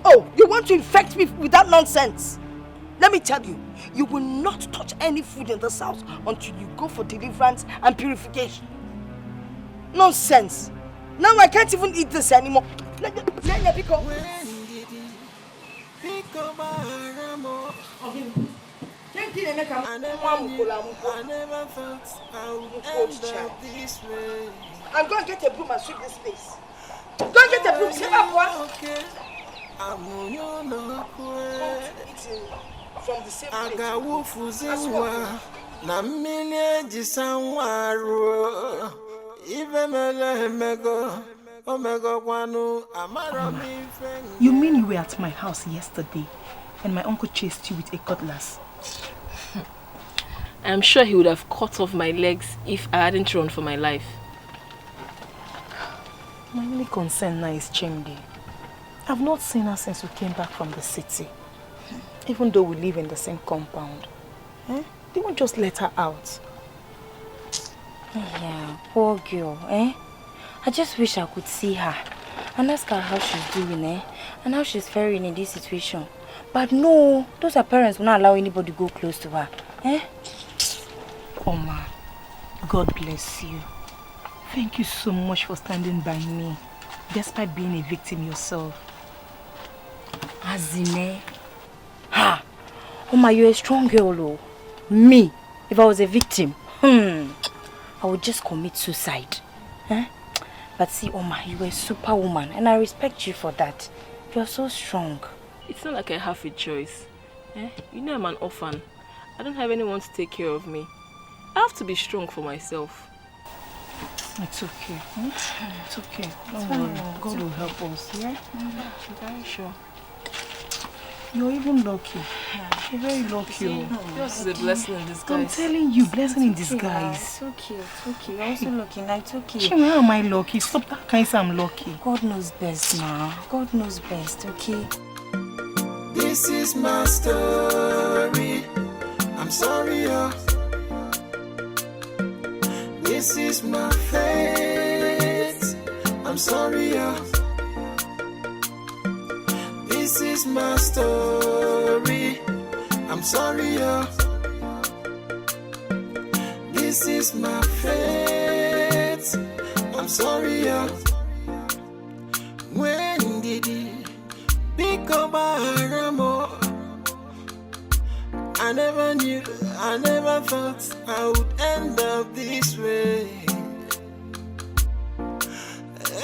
Oh, you want to infect me with that nonsense? Let me tell you, you will not touch any food in this house until you go for deliverance and purification. Nonsense. Now I can't even eat this anymore. Let me go. I never thought I would end up this way. I'm going to get a broom and sweep this place. Go and get a broom. Say that one. From the same place. You mean you were at my house yesterday and my uncle chased you with a cutlass? I'm sure he would have cut off my legs if I hadn't run for my life. only concern now is Chimdi. I've not seen her since we came back from the city. Even though we live in the same compound. Eh? They won't just let her out. Yeah, poor girl, eh? I just wish I could see her and ask her how she's doing, eh? And how she's faring in this situation. But no, those her parents will not allow anybody to go close to her, eh? Oma, God bless you. Thank you so much for standing by me, despite being a victim yourself. Azine. Ha! Oma, you're a strong girl, oh. Me, if I was a victim, I would just commit suicide. Eh? But see, Oma, you are a superwoman, and I respect you for that. You're so strong. It's not like I have a choice. Eh? You know I'm an orphan. I don't have anyone to take care of me. I have to be strong for myself. It's okay. It's okay. Don't worry. God will help us. Yeah? I'm very sure. You're even lucky. You're very lucky. Yours is a blessing in disguise. I'm telling you, blessing in disguise. It's okay, it's okay. You're also lucky now. It's okay. Chima, how am I lucky? Stop that kind of say I'm lucky. God knows best, ma. God knows best, okay? This is my story. I'm sorry, This is my fate. I'm sorry, This is my story. I'm sorry, This is my fate. I'm sorry, When did it become a more? I never knew, I never thought I would end up this way.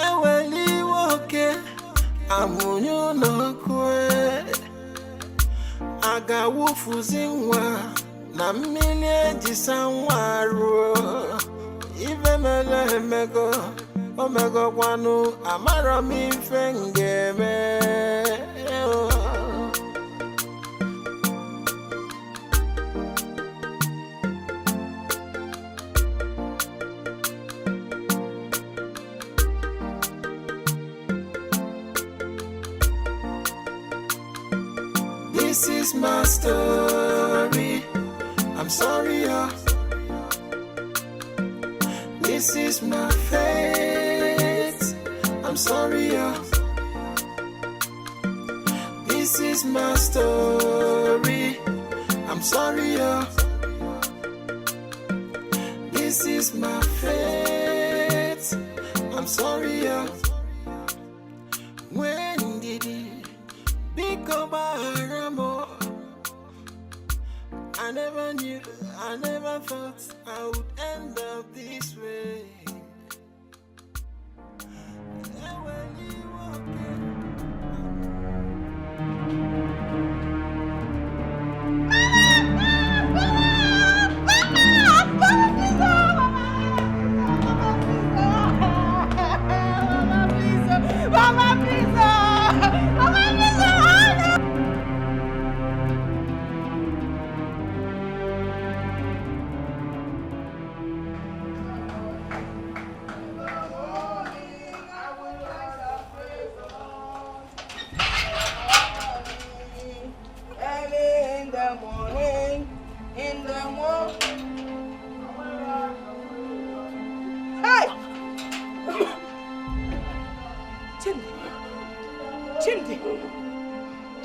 Eweli woke, amunyo no kwe. Aga wufu zingwa, na mine jisanwaru. Ive mele mego, omego kwanu, amara mi fengeme. This is my story. I'm sorry, This is my fate. I'm sorry, This is my story. I'm sorry, This is my fate. I'm sorry, When did it become a more? I never knew, I never thought I would end up this way.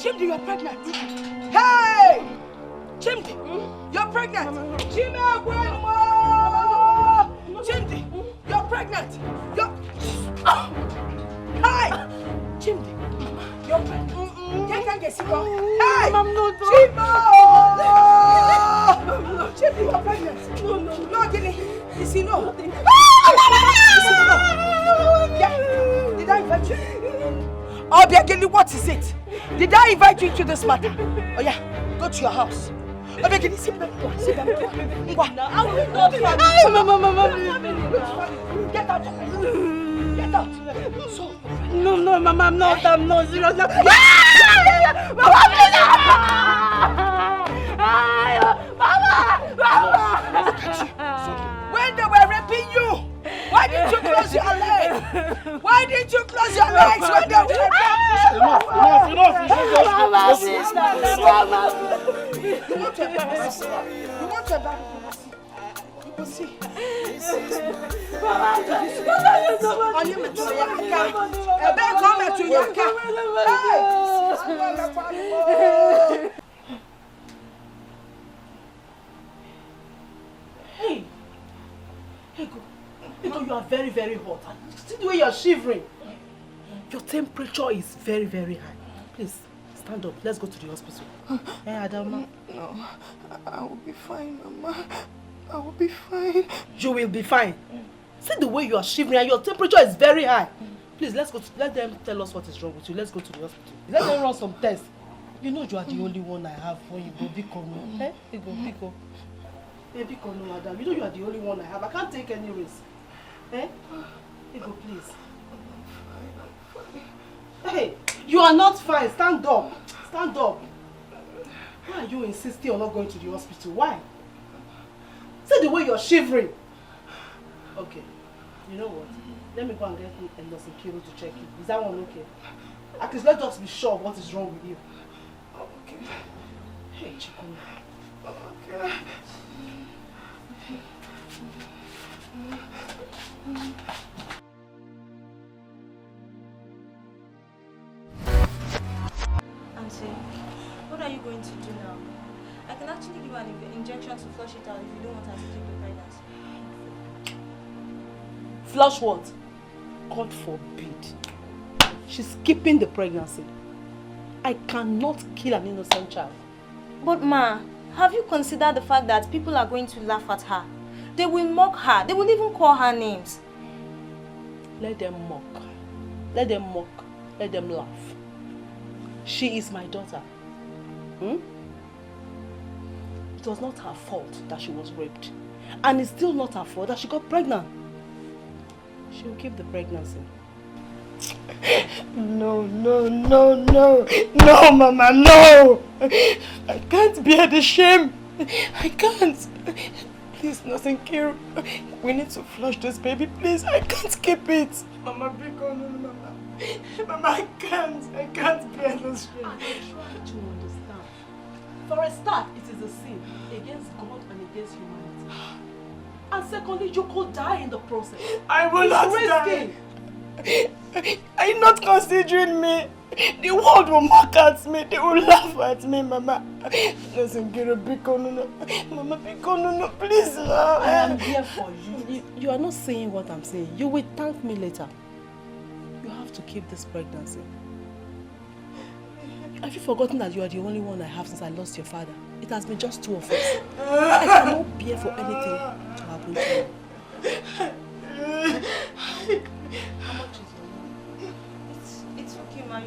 Chimdi, you're pregnant. Hey! Chimdi, you're pregnant. Chimdi, you're pregnant. Hey! Chimdi, you're pregnant. You can't get sick. Hey! I'm not. Chimdi, you're pregnant. No, Gilly. You see, no. Yeah. Did I invite you? Oh, Gilly, what is it? Did I invite you to this matter? Oh yeah, go to your house. Oh, Gilly, sit down. Sit down. I will not. Mama, get out. Get out. So. No, Mama, I'm not serious. Mama, When they were raping you, why did you close your leg? Why didn't you close your legs when they were You want to embarrass me? You want to embarrass me? You will see. Only me to Yaka. A big comment to Yaka. Hey! Ego, you are very, very hot. See the way you are shivering. Your temperature is very, very high. Please, stand up. Let's go to the hospital. Hey, Adama. No, I will be fine, Mama. I will be fine. You will be fine. See the way you are shivering and your temperature is very high. Please, let them tell us what is wrong with you. Let's go to the hospital. Let them run some tests. You know you are the only one I have for you. Go Biko, no. Hey, Biko. Hey, Biko, no, madam. You know you are the only one I have. I can't take any risk. Eh? Ego, please. Hey, you are not fine. Stand up. Stand up. Why are you insisting on not going to the hospital? Why? See the way you're shivering. Okay. You know what? Let me go and get a nurse in Kiro to check you. Is that one okay? At least let us be sure of what is wrong with you. Okay. Hey, Chikun. Okay. Auntie, what are you going to do now? I can actually give her an injection to flush it out if you don't want her to keep the pregnancy. Flush what? God forbid. She's keeping the pregnancy. I cannot kill an innocent child. But Ma, have you considered the fact that people are going to laugh at her? They will mock her. They will even call her names. Let them mock. Let them mock. Let them laugh. She is my daughter. It was not her fault that she was raped. And it's still not her fault that she got pregnant. She will keep the pregnancy. No, Mama, no! I can't bear the shame. I can't. Please, nothing, Kiro. We need to flush this baby, please. I can't keep it. Mama, Biko, no, Mama. Mama, I can't bear this shame. I try to understand. For a start, it is a sin against God and against humanity. And secondly, you could die in the process. I will not die. Are you not considering me? The world will mock at me. They will laugh at me, Mama. Listen, Kiro, Biko, no. Mama, Biko, no, please, no. I am here for you. You are not saying what I'm saying. You will thank me later. You have to keep this pregnancy. Have you forgotten that you are the only one I have since I lost your father? It has been just two of us. I cannot bear for anything to happen to you. How much is your money? It's okay, Ma.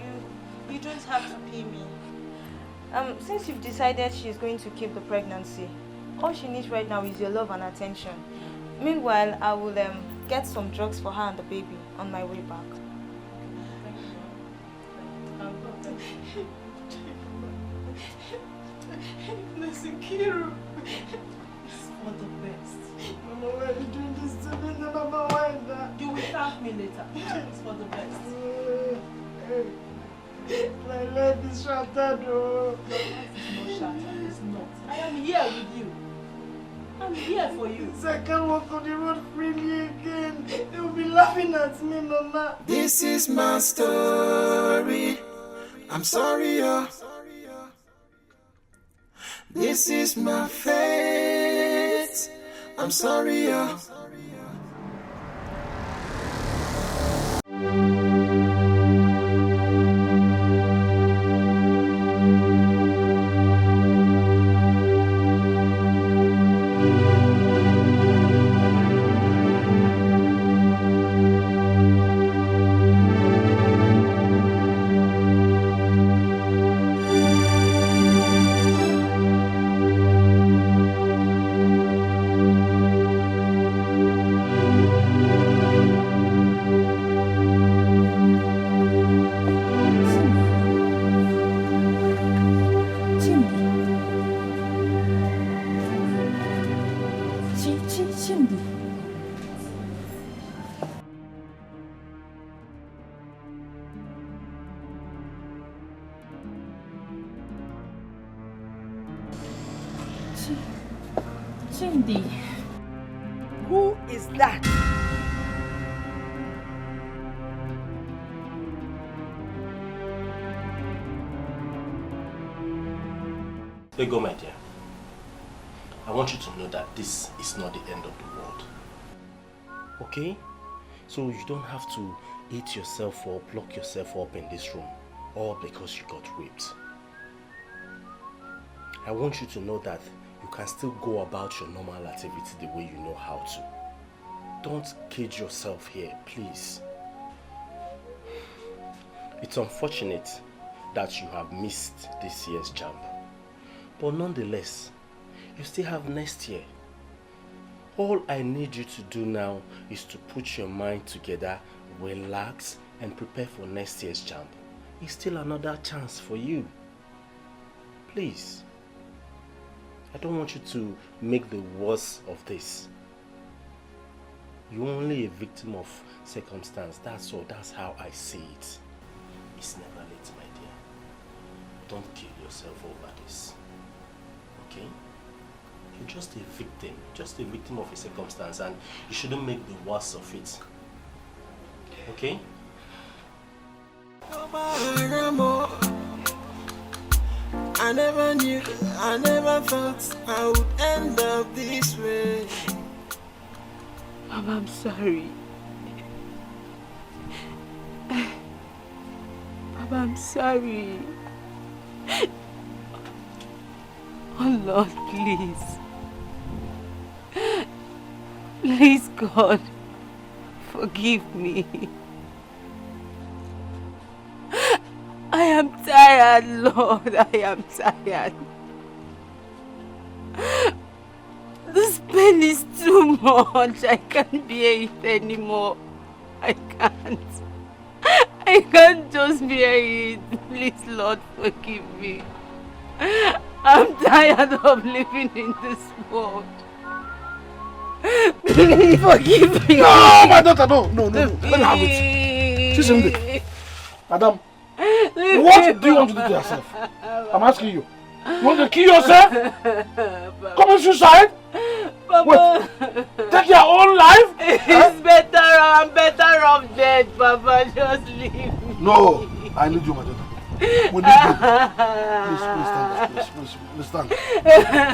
You don't have to pay me. Since you've decided she's going to keep the pregnancy, all she needs right now is your love and attention. Meanwhile, I will get some drugs for her and the baby on my way back. Listen, Kiro. It's for the best. Mama, why are you doing this to me? Mama, why that? You will thank me later. It's for the best. My leg is shattered, oh. It's not shattered. It's not. I am here with you. I'm here for you. So I can't walk on the road freely again. They will be laughing at me, Mama. This is my story. I'm sorry, oh. This is my fate. I'm sorry, oh. Cindy. Who is that? Ego, my dear. I want you to know that this is not the end of the world. Okay? So you don't have to eat yourself up, lock yourself up in this room, all because you got raped. I want you to know that you can still go about your normal activity the way you know how to. Don't cage yourself here, please. It's unfortunate that you have missed this year's jump. But nonetheless, you still have next year. All I need you to do now is to put your mind together, relax, and prepare for next year's jump. It's still another chance for you. Please. I don't want you to make the worst of this. You're only a victim of circumstance. That's all. That's how I see it. It's never late, my dear. Don't kill yourself over this. Okay? You're just a victim of a circumstance, and you shouldn't make the worst of it. Okay? I never knew, I never thought I would end up this way. Mama, I'm sorry. Mama, I'm sorry. Oh Lord, please. Please, God, forgive me. I am tired, Lord. I am tired. This pain is too much. I can't bear it anymore. I can't just bear it. Please, Lord, forgive me. I'm tired of living in this world. Please forgive me. No, my daughter, no. Let me have it. She's in there. Madam, what do you want to do to yourself? I'm asking you. You want to kill yourself? Commit suicide? Papa, wait, take your own life? It's better. I'm better off dead, Papa. Just leave me. No, I need you, my daughter. We need you. Please stand.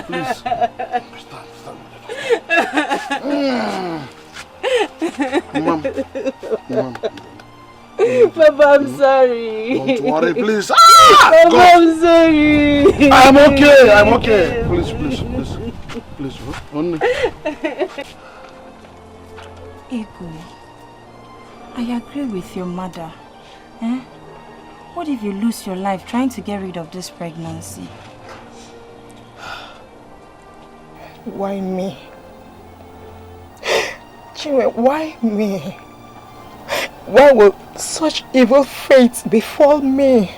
Please stand, my daughter. Mom. Papa, I'm sorry. Don't worry, please. Papa, I'm sorry. I'm okay. Please. Only. Ego, I agree with your mother. What if you lose your life trying to get rid of this pregnancy? Why me? Chinwe, why me? Why will such evil fate befall me?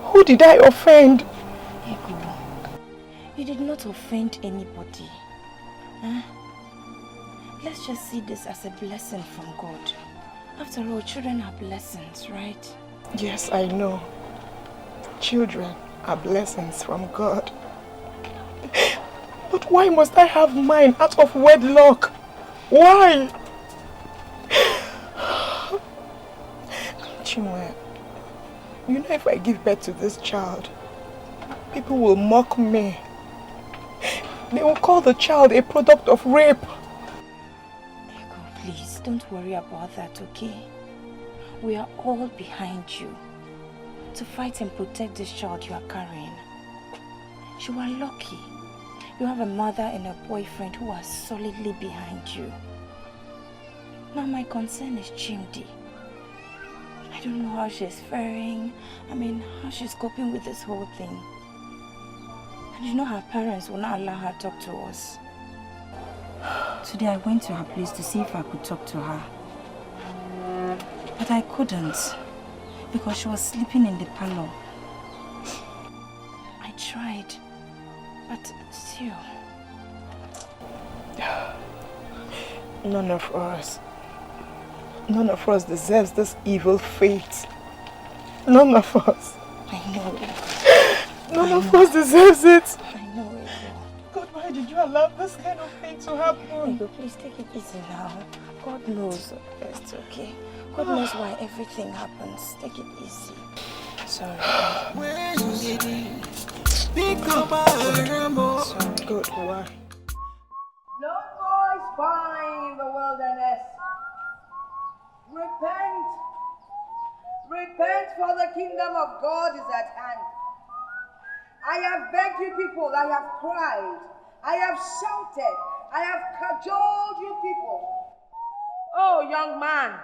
Who did I offend? Ego, you did not offend anybody. Let's just see this as a blessing from God. After all, children are blessings, right? Yes, I know. Children are blessings from God. But why must I have mine out of wedlock? Why? Chinwe, you know if I give birth to this child, people will mock me. They will call the child a product of rape. Ego, please, don't worry about that, okay? We are all behind you to fight and protect this child you are carrying. You are lucky. You have a mother and a boyfriend who are solidly behind you. Now my concern is Chimdi. I don't know how she's faring. How she's coping with this whole thing. And you know her parents will not allow her to talk to us. Today I went to her place to see if I could talk to her. But I couldn't, because she was sleeping in the parlor. I tried, but still. None of us deserves this evil fate. None of us. I know it. None of us deserves it. I know it. God, why did you allow this kind of thing to happen? Ego, please take it easy now. God knows it's okay. God knows why everything happens. Take it easy. Sorry. Sorry. Good. Why? No more spying in the wilderness. Repent. Repent, for the kingdom of God is at hand. I have begged you people, I have cried, I have shouted, I have cajoled you people. Oh, young man,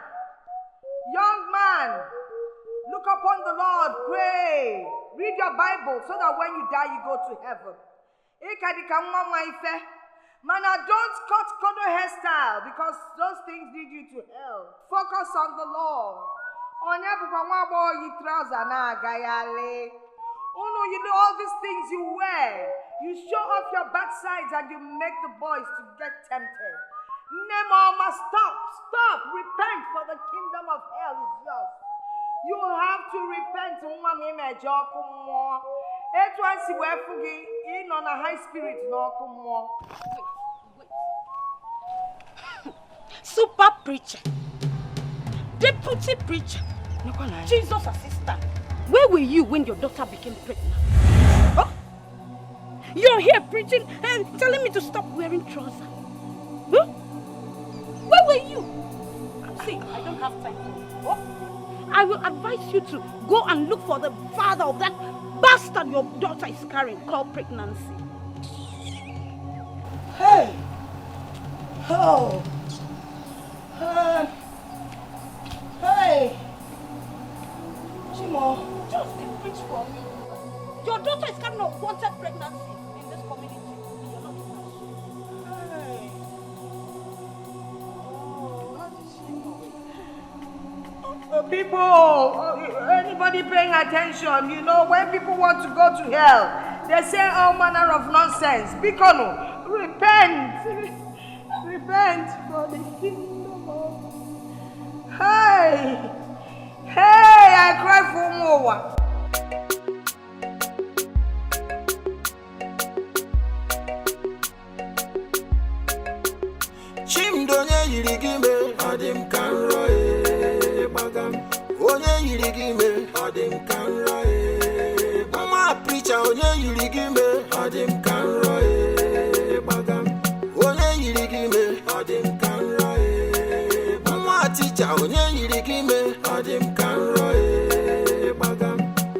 look upon the Lord, pray, read your Bible so that when you die, you go to heaven. Mana, don't cut corner hairstyle because those things lead you to hell. Focus on the Lord. You know all these things you wear. You show off your backsides and you make the boys to get tempted. Nemoma, stop, repent, for the kingdom of hell is yours. You have to repent. In on a high spirit, Super preacher, deputy preacher, Jesus assistant. Where were you when your daughter became pregnant? Huh? You're here preaching and telling me to stop wearing trousers. Huh? Where were you? See, I don't have time for you. Huh? I will advise you to go and look for the father of that bastard your daughter is carrying, called pregnancy. Hey! Oh! Hey! Chimo! Just preach for me. Your daughter is carrying unwanted pregnancy in this community. You're not Hey! People, anybody paying attention, you know, when people want to go to hell, they say all manner of nonsense. Bikono, repent for the kingdom of... Hey, I cry for more. Chimdonye yirigime adim kanro bagam. Onye yirigime adim kanro Mama preacher onye yirigime adim kanro bagam. Onye yirigime adim kanro Mama teacher onye yirigime adim kanro bagam.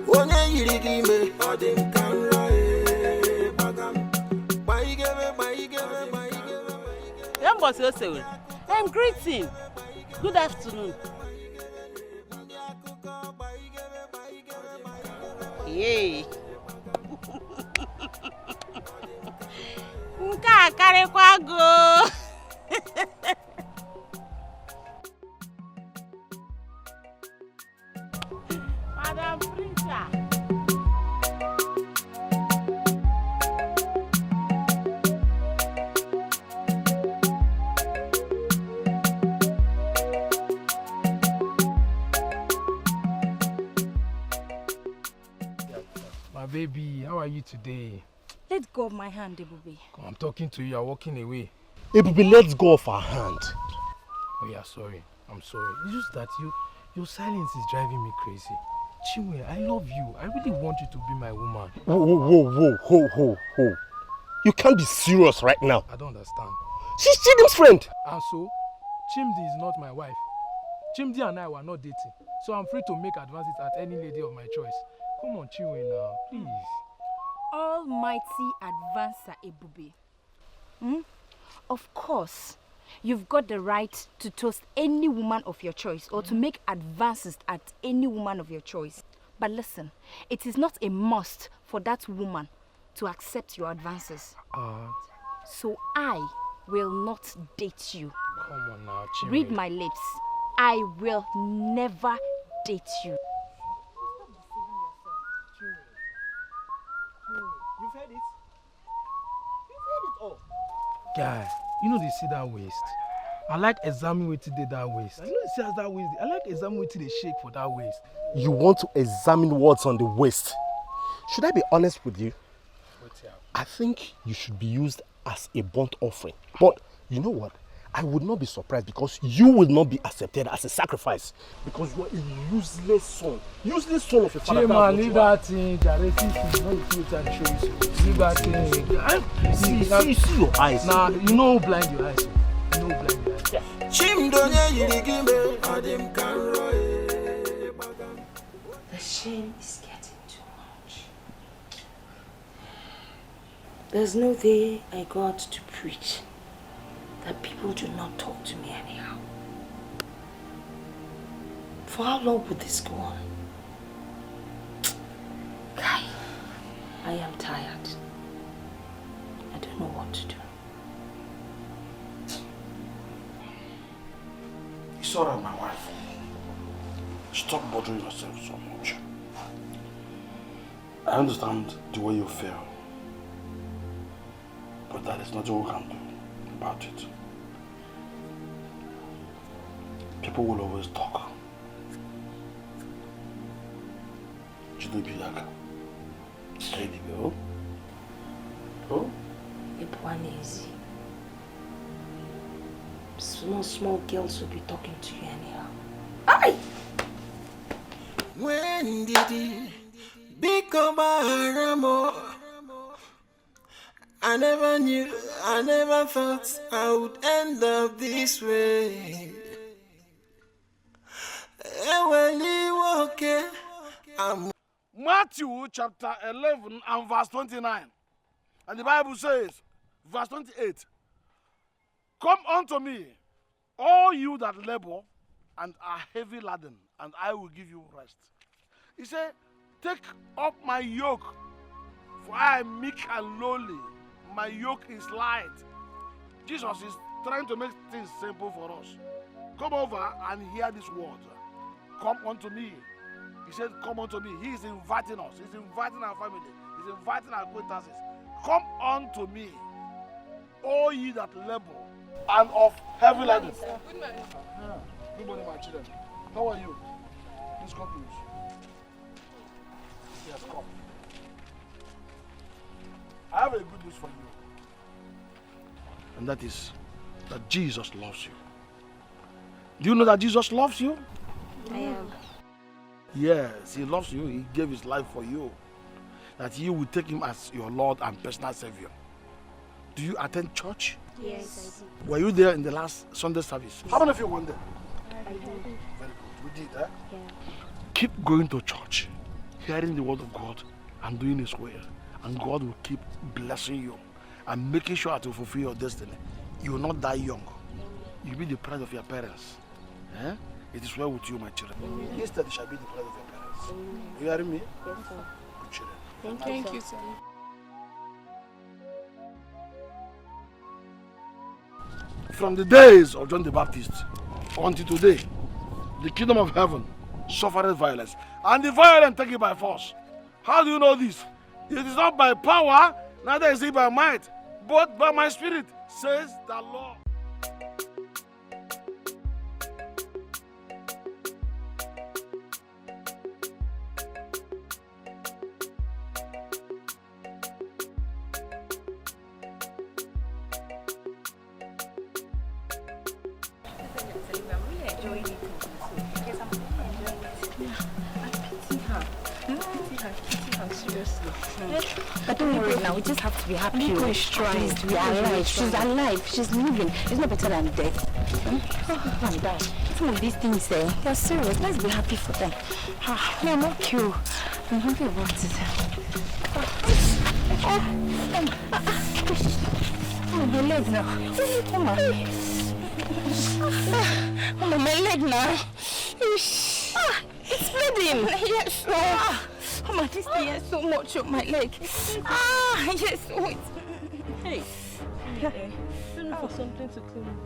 Onye yirigime adim kanro bagam. Baigeme. I'm greeting. Good afternoon. Yay. Nka karekwa go. Madam Preacher. My baby, how are you today? Let go of my hand, Ebube. Come, I'm talking to you, you're walking away. Ebube, let's go off her hand. Oh yeah, sorry. I'm sorry. It's just that your silence is driving me crazy. Chinwe, I love you. I really want you to be my woman. Whoa. You can't be serious right now. I don't understand. She's Chidim's friend. And so, Chimdi is not my wife. Chimdi and I were not dating. So I'm free to make advances at any lady of my choice. Come on, Chinwe now, please. Almighty advancer, Ebube. Of course, you've got the right to toast any woman of your choice or to make advances at any woman of your choice. But listen, it is not a must for that woman to accept your advances. So I will not date you. Come on now, Chinwe. Read my lips. I will never date you. You've heard it? You've heard it all. Guy, you know they see that waist. I like examining what they that waist. You know they see as that waist. I like examining what they shake for that waist. You want to examine what's on the waist. Should I be honest with you? I think you should be used as a burnt offering. But you know what? I would not be surprised because you will not be accepted as a sacrifice. Because you are a useless son. Useless son of a father. Chima, leave that thing. Leave that thing. See your eyes. Nah, you know who blind your eyes. You know who blind your eyes. The shame is getting too much. There's no day I got to preach that people do not talk to me anyhow. For how long would this go on? Kai, I am tired. I don't know what to do. It's alright, my wife. Stop bothering yourself so much. I understand the way you feel, but that is nothing we can do about it. People will always talk. Small girls will be talking to you anyhow. Aye! When did he become a Ramo? I never knew, I never thought I would end up this way. Matthew chapter 11 and verse 29. And the Bible says, verse 28, come unto me, all you that labor and are heavy laden, and I will give you rest. He said, take up my yoke, for I am meek and lowly. My yoke is light. Jesus is trying to make things simple for us. Come over and hear this word. Come unto me. He said, come unto me. He is inviting us. He's inviting our family. He's inviting our acquaintances. Come unto me, all ye that labor and of heavy laden. Good morning. Good morning, my children. How are you? Please come, please. Yes, come. I have a good news for you. And that is that Jesus loves you. Do you know that Jesus loves you? I am. Yes, he loves you. He gave his life for you. That you will take him as your Lord and personal Savior. Do you attend church? Yes, I did. Were you there in the last Sunday service? How many of you were there? I did. Very good. We did, eh? Yeah. Keep going to church, hearing the word of God and doing his will. And God will keep blessing you and making sure to fulfill your destiny. You will not die young. You will be the pride of your parents. Eh? It is well with you, my children. Instead, you shall be the pride of your parents. You hearing me? Yes, sir. Good children. Thank you, sir. From the days of John the Baptist until today, the kingdom of heaven suffered violence, and the violent take it by force. How do you know this? It is not by power, neither is it by might, but by my spirit, says the Lord. But don't worry now, we just have to be happy. Nico is trying. We are alive. She's alive. She's moving. It's not better than death. Calm down. Some of these things, they're serious. Let's be happy for them. No, I'm not cute. I'm happy about it. Oh, my leg now. Come on. Oh, my leg now. It's bleeding. Yes. Oh my, this thing has so much on my leg. Yes, wait. Hey. Look for something to clean.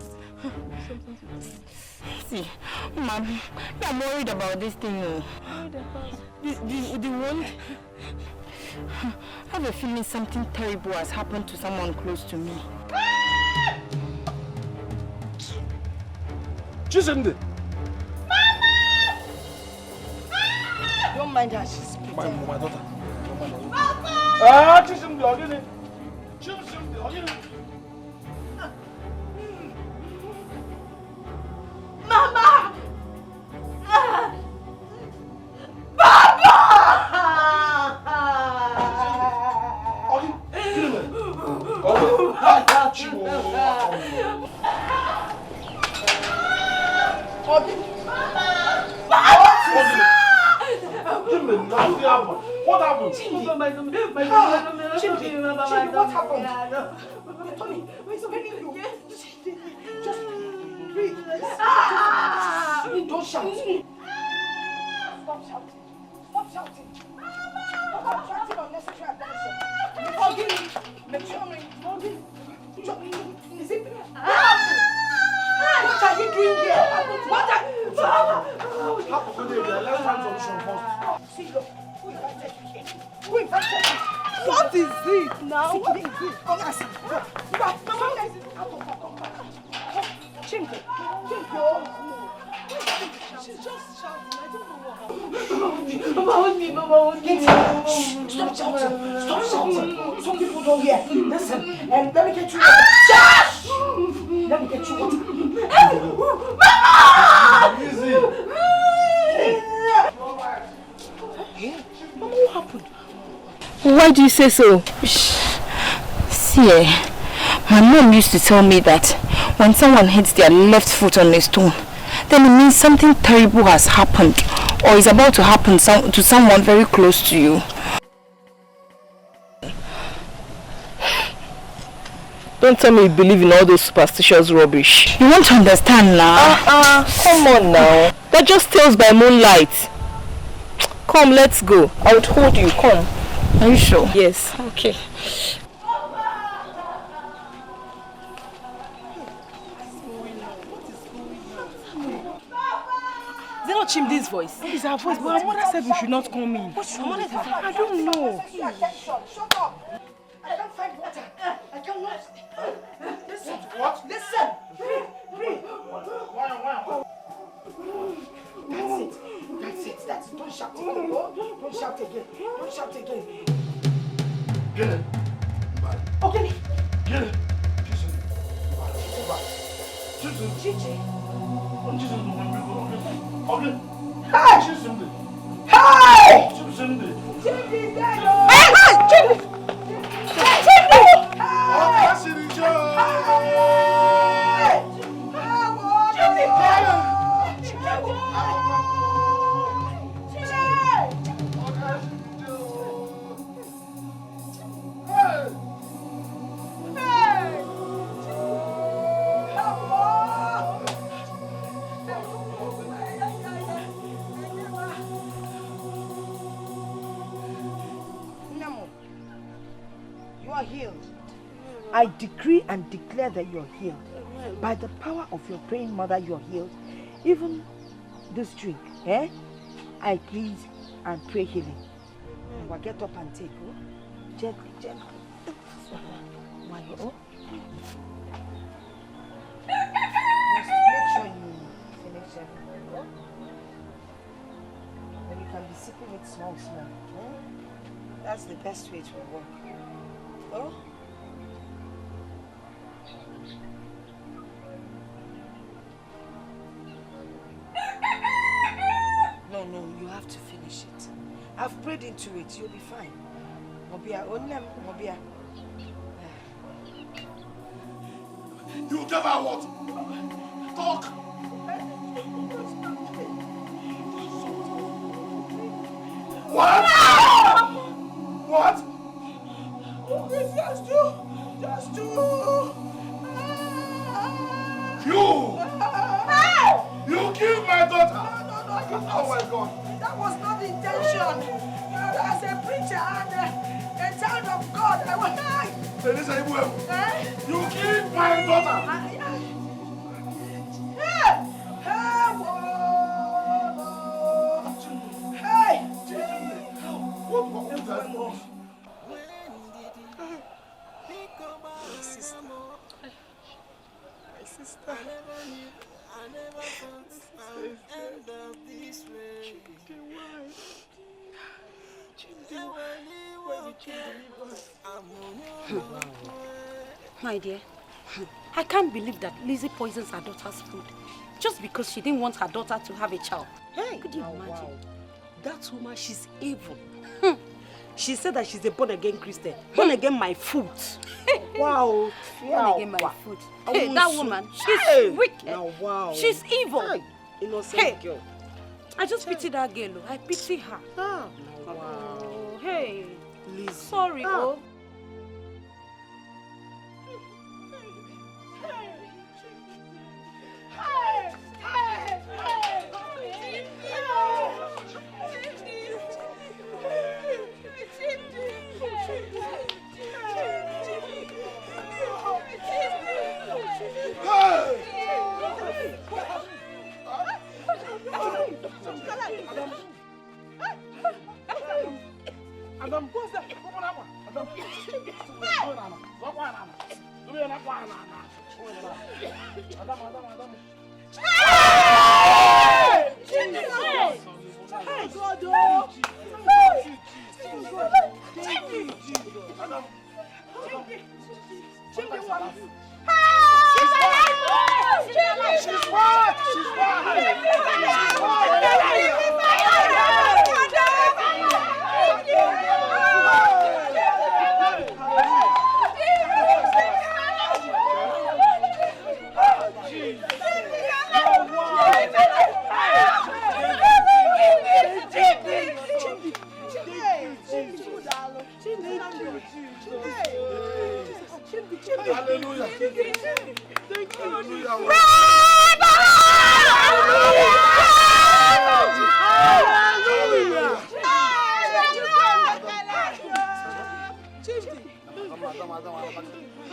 Something to clean. See, Mom, I'm worried about this thing. Worried about? The wound? I have a feeling something terrible has happened to someone close to me. Chisende. Don't mind her, she's My daughter. Chisende, What happened? Chimdi, what happened? Tony, what's happening? Just breathe. Don't shout. Stop shouting. Stop shouting. Stop attracting unnecessary attention. Make sure is it? What are you doing here? What are you doing? Let's find solution first. See, look. Who invited you here? Who invited you? What is it now? What is it? Come on, see. Chimdi. She's just shouting. I don't know what happened. Mama, stop shouting. Stop shouting. Some people don't hear. Listen, let me get you water. Shush! Let me get you water. Mama! Easy. Mama, what happened? Why do you say so? See, my mom used to tell me that when someone hits their left foot on a stone, then it means something terrible has happened or is about to happen to someone very close to you. Don't tell me you believe in all those superstitious rubbish. You want to understand now? Come on now. That just tales by moonlight. Come, let's go. I would hold you. Come. Are you sure? Yes. Okay. Is it not Chimdi's voice? It's her voice, but her mother said we should not come in. What's Her wrong mother with said, her? I don't know. Pay attention. Shut up. I can't find water. I cannot. Listen. What? Listen. Breathe. That's it. Don't shout again. Don't shout again. Don't shout again. Get it. Okay. Get it. Gigi. Okay. Hey! Chimdi. Hey! Chimdi. Chimdi, hey! Chimdi! Healed. I decree and declare that you're healed. By the power of your praying mother, you're healed. Even this drink, I plead and pray healing. Now get up and take, gently. Oh. Just make sure you finish everything. Then you can be sipping it small. That's the best way to work. Oh? No, you have to finish it. I've prayed into it, you'll be fine. Mobia, Mobia. You never what? Talk! What? What? Just do. You killed my daughter. No. Oh my God. That was not the intention. As a preacher and a child of God, I was dying. You killed my daughter. My sister. I never thought I would end up this way. My dear, I can't believe that Lizzie poisons her daughter's food just because she didn't want her daughter to have a child. Hey, could you imagine? Wow. That woman, she's evil. She said that she's a born-again Christian. Born-again my foot. Wow. Born-again my foot. Hey, that woman, she's wicked. Now, wow. She's evil. Hey, innocent girl. I just pity that girl. I pity her. Wow. Oh, hey. Lizzie. Sorry, oh. Adam, what's that? Open up. Adam. Hallelujah. Thank you. Hallelujah.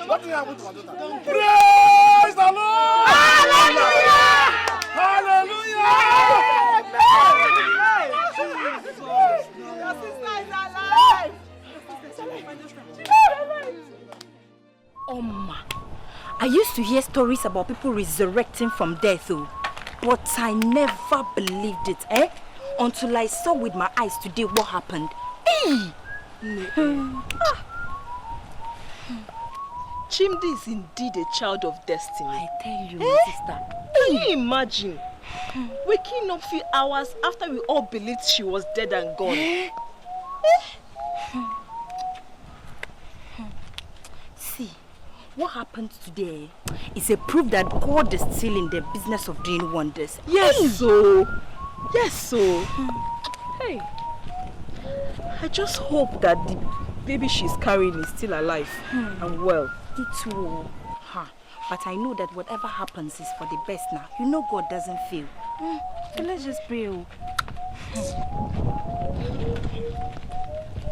Nothing happened to my daughter. Praise the Lord. Hallelujah. Hallelujah. Your sister is alive. I used to hear stories about people resurrecting from death, but I never believed it, until I saw with my eyes today what happened. Chimdi is indeed a child of destiny. I tell you, my sister. Can you imagine? Waking up few hours after we all believed she was dead and gone. See, what happened today is a proof that God is still in the business of doing wonders. Yes, so. Yes, so. Hey, I just hope that the baby she's carrying is still alive and well. Me too. But I know that whatever happens is for the best now. You know God doesn't fail. So let's just pray.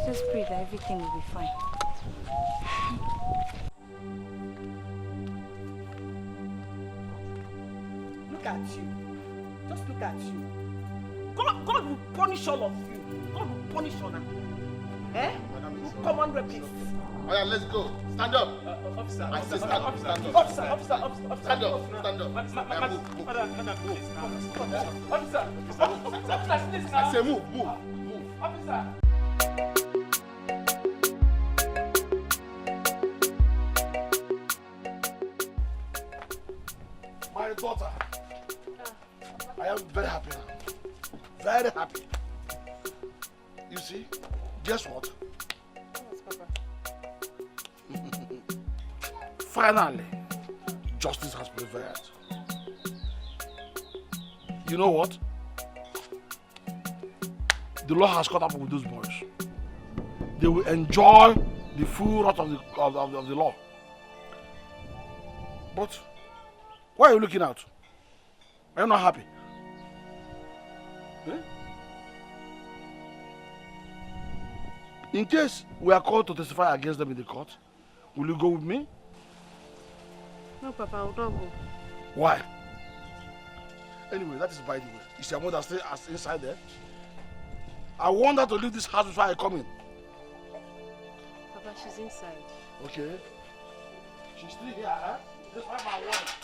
Just pray that everything will be fine. Look at you. Just look at you. God will punish all of you. God will punish Honor. Common rapists. Oh yeah, let's go. Stand up. Officer. I say stand up. Stand up. Officer. Stand up. Stand up. Officer, please now. I say move. Officer. My daughter. I am very happy now. Very happy. You see, guess what? Yes, Papa. Finally, justice has prevailed. You know what? The law has caught up with those boys. They will enjoy the full wrath of the law. But why are you looking out? Are you not happy? In case we are called to testify against them in the court, will you go with me? No, Papa, I will not go. Why? Anyway, that is by the way. Is your mother still inside there? I want her to leave this house before I come in. Papa, she's inside. Okay. She's still here, huh? That's why my wife.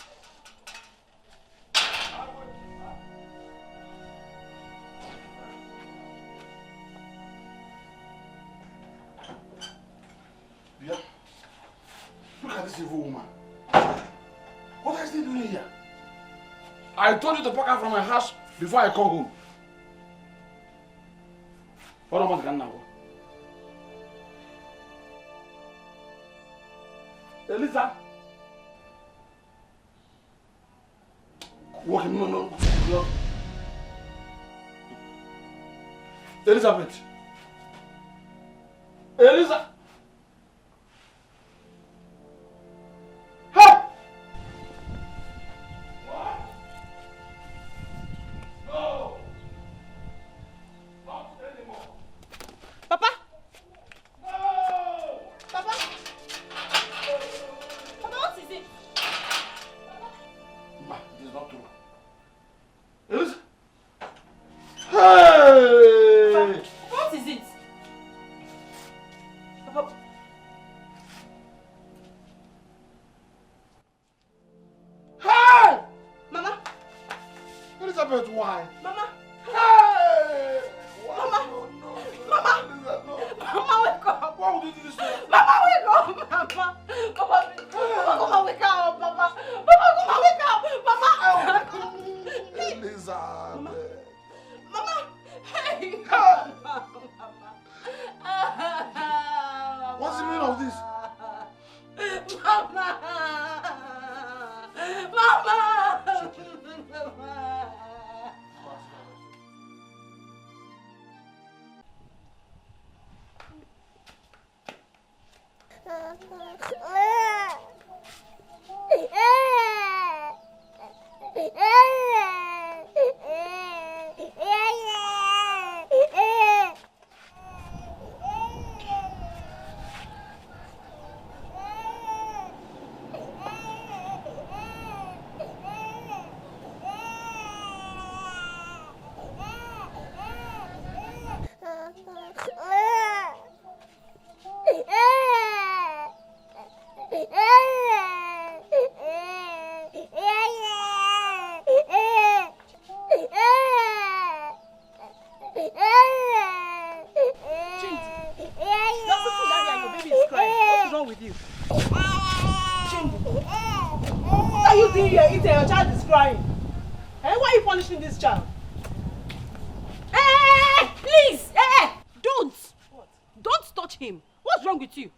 Yeah. Look at this evil woman. What are you doing here? I told you to pack her from my house before I come home. What about the now? Elisa. What? No. Elizabeth. Elisa. Hey! What? No. Not anymore. Papa? No. Papa? Papa, what is it? Ma, it is not true. Elisa. Hey! What is it? Papa. Hey! Mama. Elizabeth, why? Mama. Hey! Why? Mama. No. Mama. Elizabeth, no. Mama, wake up. Why would you do this to her? Mama, wake up. Mama. Papa, come wake up, Papa. Papa, come wake up. Mama. Elizabeth. Mama. Hey. Mama. What's the meaning of this? Mama. Mama. Your child is crying. Why are you punishing this child? Hey, please! Hey, don't! What? Don't touch him. What's wrong with you?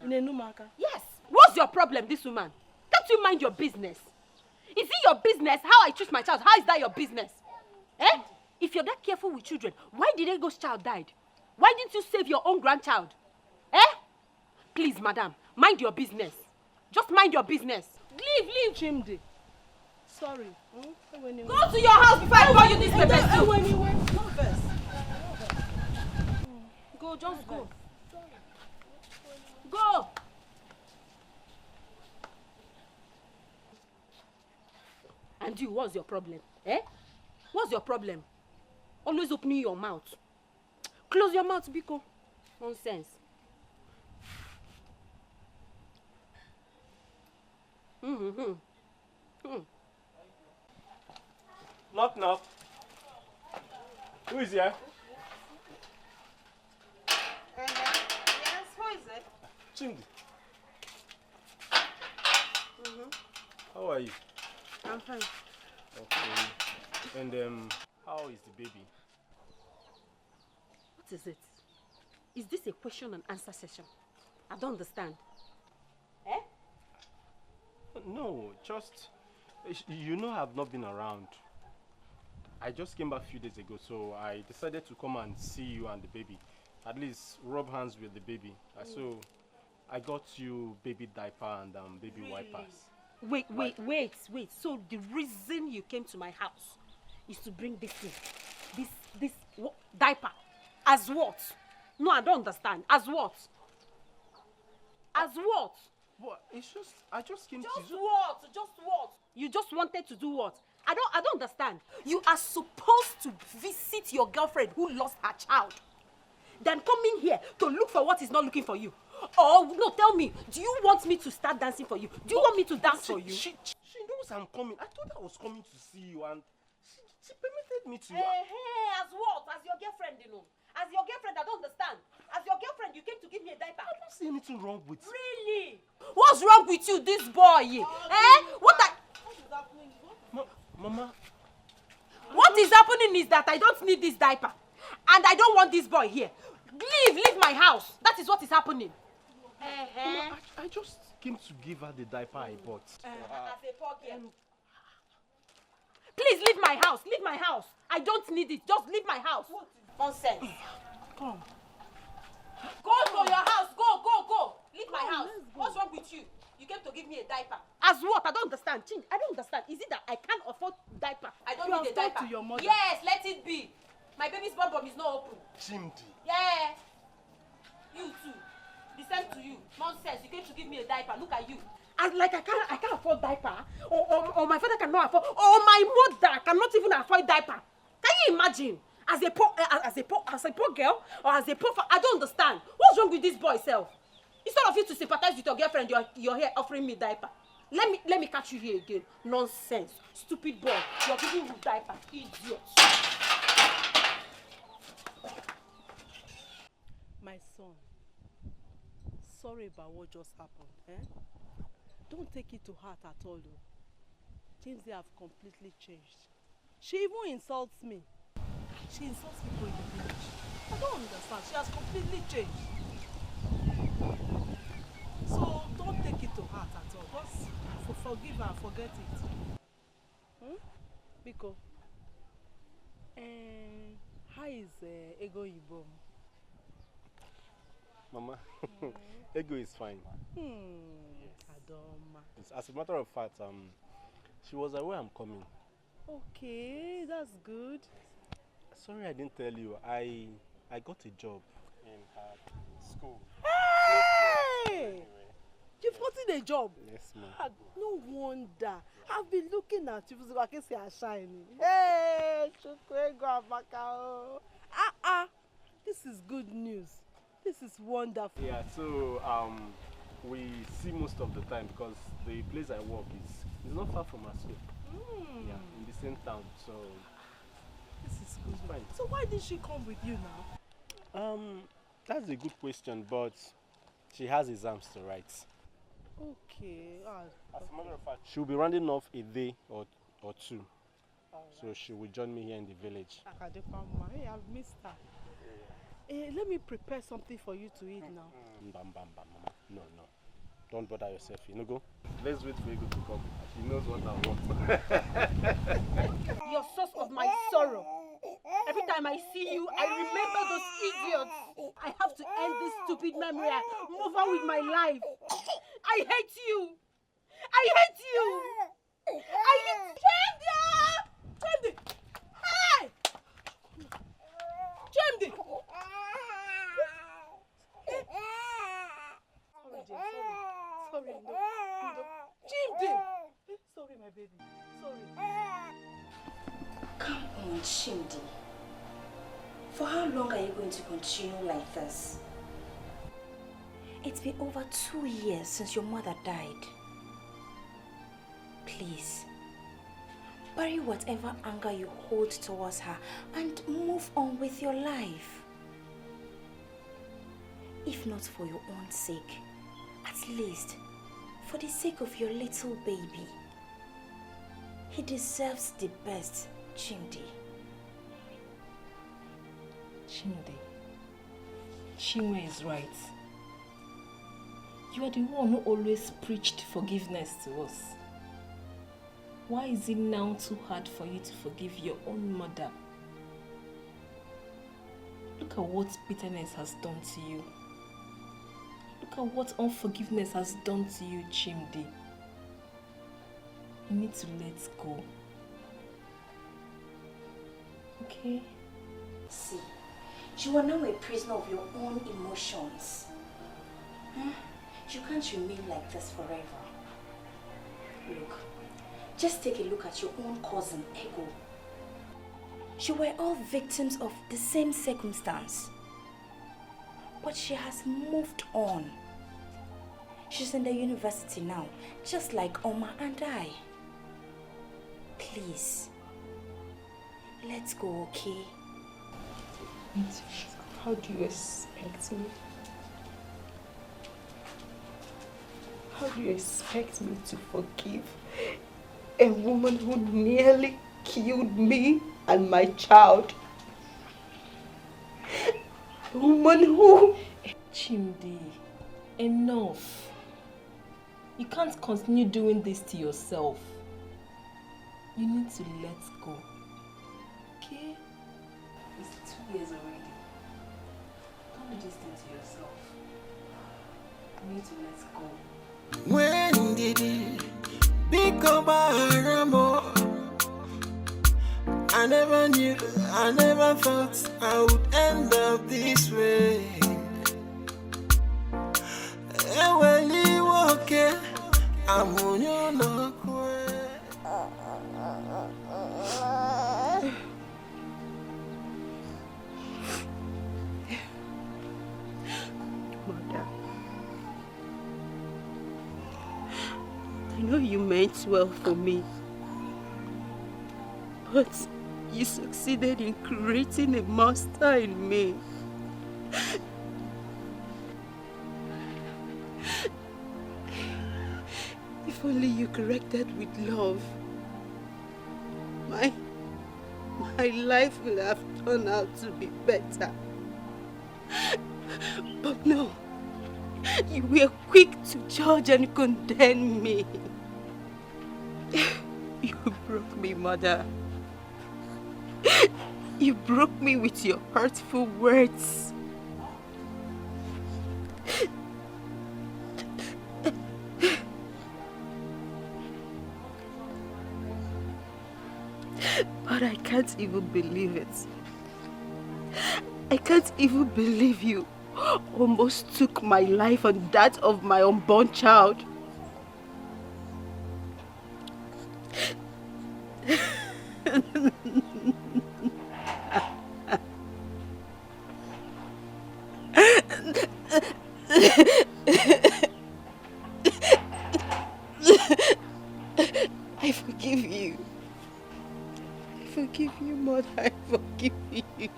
Yes. What's your problem, this woman? Can't you mind your business? Is it your business how I choose my child? How is that your business? Eh? If you're that careful with children, why did Ego's child died? Why didn't you save your own grandchild? Eh? Please, madam, mind your business. Just mind your business. Leave, Chimdi. Sorry. Go to your house before I call you this pepper soup. No verse. Go, just go. Go. And you, what's your problem? Eh? What's your problem? Always opening your mouth. Close your mouth, Biko. Nonsense. Knock. Who is here? Yes, who is it? Chimdi. How are you? I'm fine. Okay. And how is the baby? What is it? Is this a question and answer session? I don't understand. Eh? No, just I've not been around. I just came back a few days ago, so I decided to come and see you and the baby. At least rub hands with the baby. So I got you baby diaper and baby wipers. Wait. So the reason you came to my house is to bring this thing, this diaper, as what? No, I don't understand. As what? As what? But I just came to you. Just what? You just wanted to do what? I don't understand. You are supposed to visit your girlfriend who lost her child. Then come in here to look for what is not looking for you. Oh, no, tell me, do you want me to start dancing for you? Do you want me to dance for you? She knows I'm coming. I thought I was coming to see you and she permitted me to. Hey, as what? As your girlfriend, you know. As your girlfriend, I don't understand. As your girlfriend, you came to give me a diaper. I don't see anything wrong with you. Really? What's wrong with you, this boy? What is happening? Mama. What is happening is that I don't need this diaper. And I don't want this boy here. Leave my house. That is what is happening. Mama, I just came to give her the diaper I bought. As a poor girl. Please leave my house. Leave my house. I don't need it. Just leave my house. Nonsense. Come. Go to your house. Go, go, go. Leave my house. What's wrong with you? You came to give me a diaper. As what? I don't understand. Chin, I don't understand. Is it that I can't afford diaper? I don't You need a have talked diaper. to your mother. Yes, let it be. My baby's bum is not open. Chimdi. Yeah. You too. The same to you. Nonsense. You came to give me a diaper. Look at you. I can't afford diaper. Or my father cannot afford. Or my mother cannot even afford diaper. Can you imagine? As a poor girl, or as a poor, I don't understand. What's wrong with this boy self? Instead of you to sympathize with your girlfriend, you're here offering me diaper. Let me catch you here again. Nonsense, stupid boy. You're giving me diaper, idiot. My son, sorry about what just happened. Eh? Don't take it to heart at all. Though. Things they have completely changed. She even insults me. She insults people in the village. I don't understand. She has completely changed. So don't take it to heart at all. Just forgive her, forget it. Biko. How is Ego Ibo? Mama, Ego is fine. Adoma. As a matter of fact, she was aware I'm coming. Okay, that's good. Sorry I didn't tell you. I got a job in her school. Hey! You've gotten a job? Yes, ma'am. No wonder. I've been looking at you. I can see her shining. Hey! This is good news. This is wonderful. Yeah, so we see most of the time because the place I work is not far from our school. Yeah, in the same town, so this is good. Fine. So why did she come with you now? That's a good question, but she has exams to write. Okay. As a matter of fact, she'll be rounding off a day or two. So she will join me here in the village. Hey, I've missed her. Let me prepare something for you to eat now. Mama. No. Don't bother yourself. You know, go. Let's wait for Ego to come. She knows what I want. You're source of my sorrow. Every time I see you, I remember those idiots. I have to end this stupid memory and move on with my life. I hate you. I hate you. I hate Chimdi! Hey! Chimdi! Sorry, no. Chimdi! Sorry, my baby. Sorry. Come on, Chimdi. For how long are you going to continue like this? It's been over 2 years since your mother died. Please, bury whatever anger you hold towards her and move on with your life. If not for your own sake, at least for the sake of your little baby. He deserves the best, Chimdi. Chimdi, Chinwe is right. You are the one who always preached forgiveness to us. Why is it now too hard for you to forgive your own mother? Look at what bitterness has done to you. Look at what unforgiveness has done to you, Chimdi. You need to let go. Okay? See, you are now a prisoner of your own emotions. You can't remain like this forever. Look, just take a look at your own cousin, Ego. You were all victims of the same circumstance. But she has moved on. She's in the university now, just like Oma and I. Please, let's go, okay? How do you expect me? How do you expect me to forgive a woman who nearly killed me and my child? A woman who... Chimdi, enough. You can't continue doing this to yourself. You need to let go. Okay? It's 2 years already. Don't do this thing to yourself. You need to let go. When did it become a rumble? I never knew, I never thought I would end up this way. And when you walk in, I'm on your knock way. Mother, I know you meant well for me, but you succeeded in creating a monster in me. If only you corrected with love, my life will have turned out to be better. But no, you were quick to judge and condemn me. You broke me, Mother. You broke me with your hurtful words. But I can't even believe it. I can't even believe you almost took my life and that of my unborn child. I forgive you. I forgive you, Mother. I forgive you.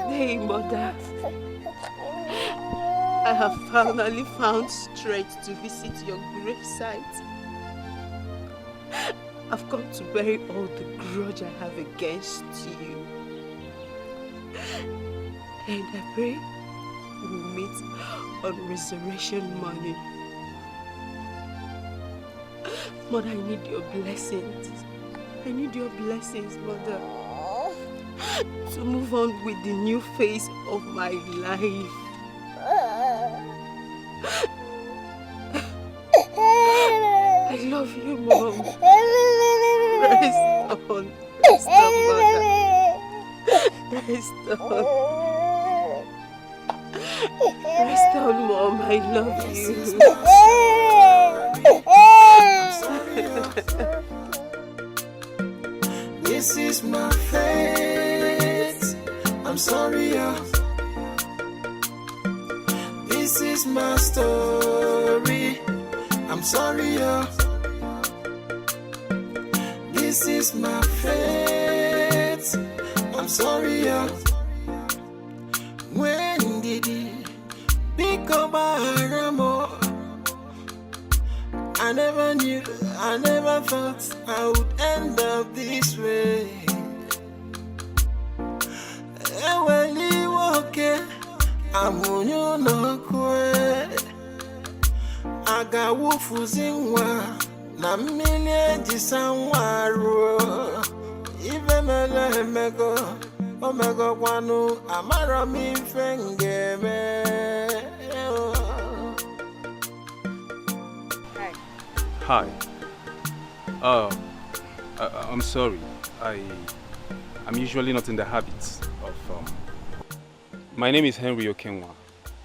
Today, Mother, I have finally found strength to visit your gravesite. I've come to bury all the grudge I have against you. And I pray we'll meet on resurrection morning. Mother, I need your blessings. I need your blessings, Mother, to move on with the new phase of my life. I love you, Mom. Rest on, Mother. Rest on. Rest on, Mom. I love you. This is my fate. I'm sorry, This is my story. I'm sorry, This is my fate. I'm sorry, When did it become a rumor? I never knew, I never thought I would end up this way. And when you walk in, I'm on your knock way. I got woofers in one, na million jisanwaro. Even a lemego, omega wanu, amara mi fengeme. Hi. I'm sorry. I'm usually not in the habit of. My name is Henry Okenwa.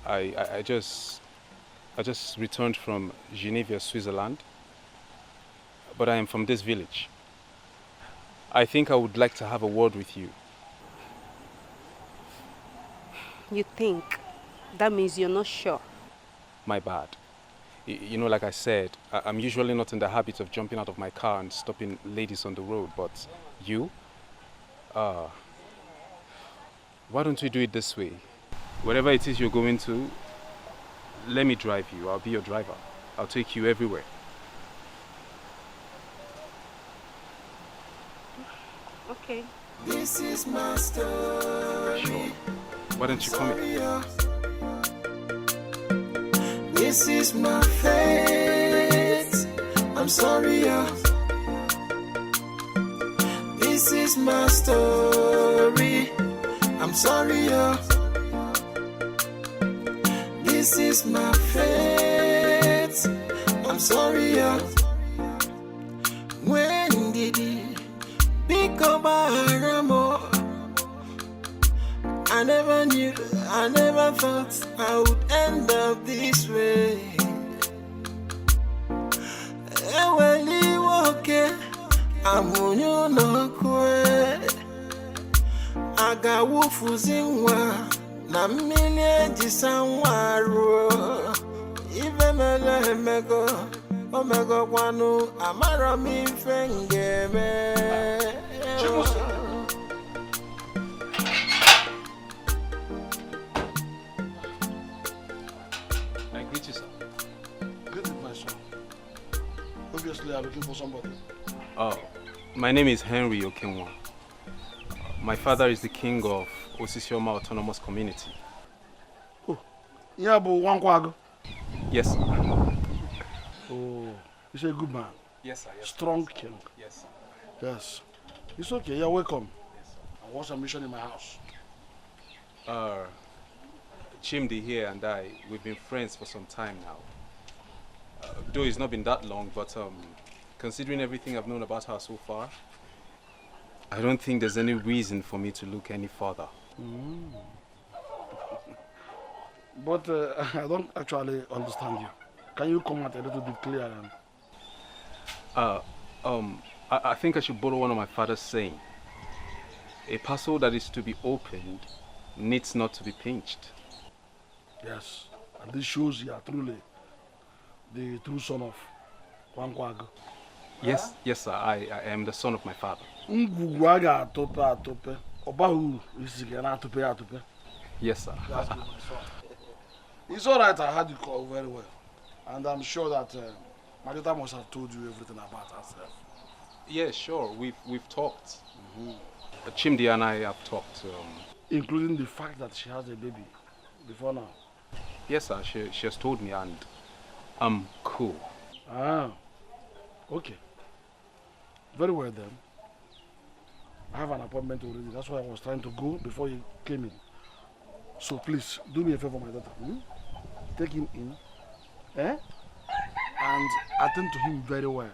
I just returned from Geneva, Switzerland. But I am from this village. I think I would like to have a word with you. You think? That means you're not sure. My bad. You know, like I said, I'm usually not in the habit of jumping out of my car and stopping ladies on the road, but you? Why don't we do it this way? Wherever it is you're going to, let me drive you. I'll be your driver. I'll take you everywhere. Okay. This is my story. Sure. Why don't you come in? This is my fate. I'm sorry, This is my story. I'm sorry, This is my fate. I'm sorry, When did he become a more? I never knew, I never thought I would end up this way. Eweli woke, amunyu no kwe. Aga wufu zingwa, na mine jisanwaru. Ive mele mego, omego kwanu, amara mi fengeme. I greet you, sir. Greeting my son. Obviously, I'm looking for somebody. Oh, my name is Henry Okenwa. My father is the king of Osisioma Autonomous Community. Oh, Yabu Wankwago. Yes, sir. Oh, he's a good man. Yes, sir. Yes, Strong sir. king. Yes, sir. Yes. It's okay. You're welcome. Yes, sir. And what's your mission in my house? Chimdi here and I, we've been friends for some time now. Though it's not been that long, but considering everything I've known about her so far, I don't think there's any reason for me to look any further. Mm. But I don't actually understand you. Can you come out a little bit clearer? I think I should borrow one of my father's saying. A parcel that is to be opened needs not to be pinched. Yes, and this shows you are truly the true son of Wankwago. Yes, yes, sir. I am the son of my father. Yes, sir. That's good, my son. It's all right. I had you call very well, and I'm sure that Marita must have told you everything about herself. Yes, sure. We've talked. Chimdi and I have talked. Including the fact that she has a baby before now. Yes, sir. She has told me, and I'm cool. Ah, okay. Very well then. I have an appointment already. That's why I was trying to go before you came in. So please, do me a favor, my daughter. Take him in, and attend to him very well.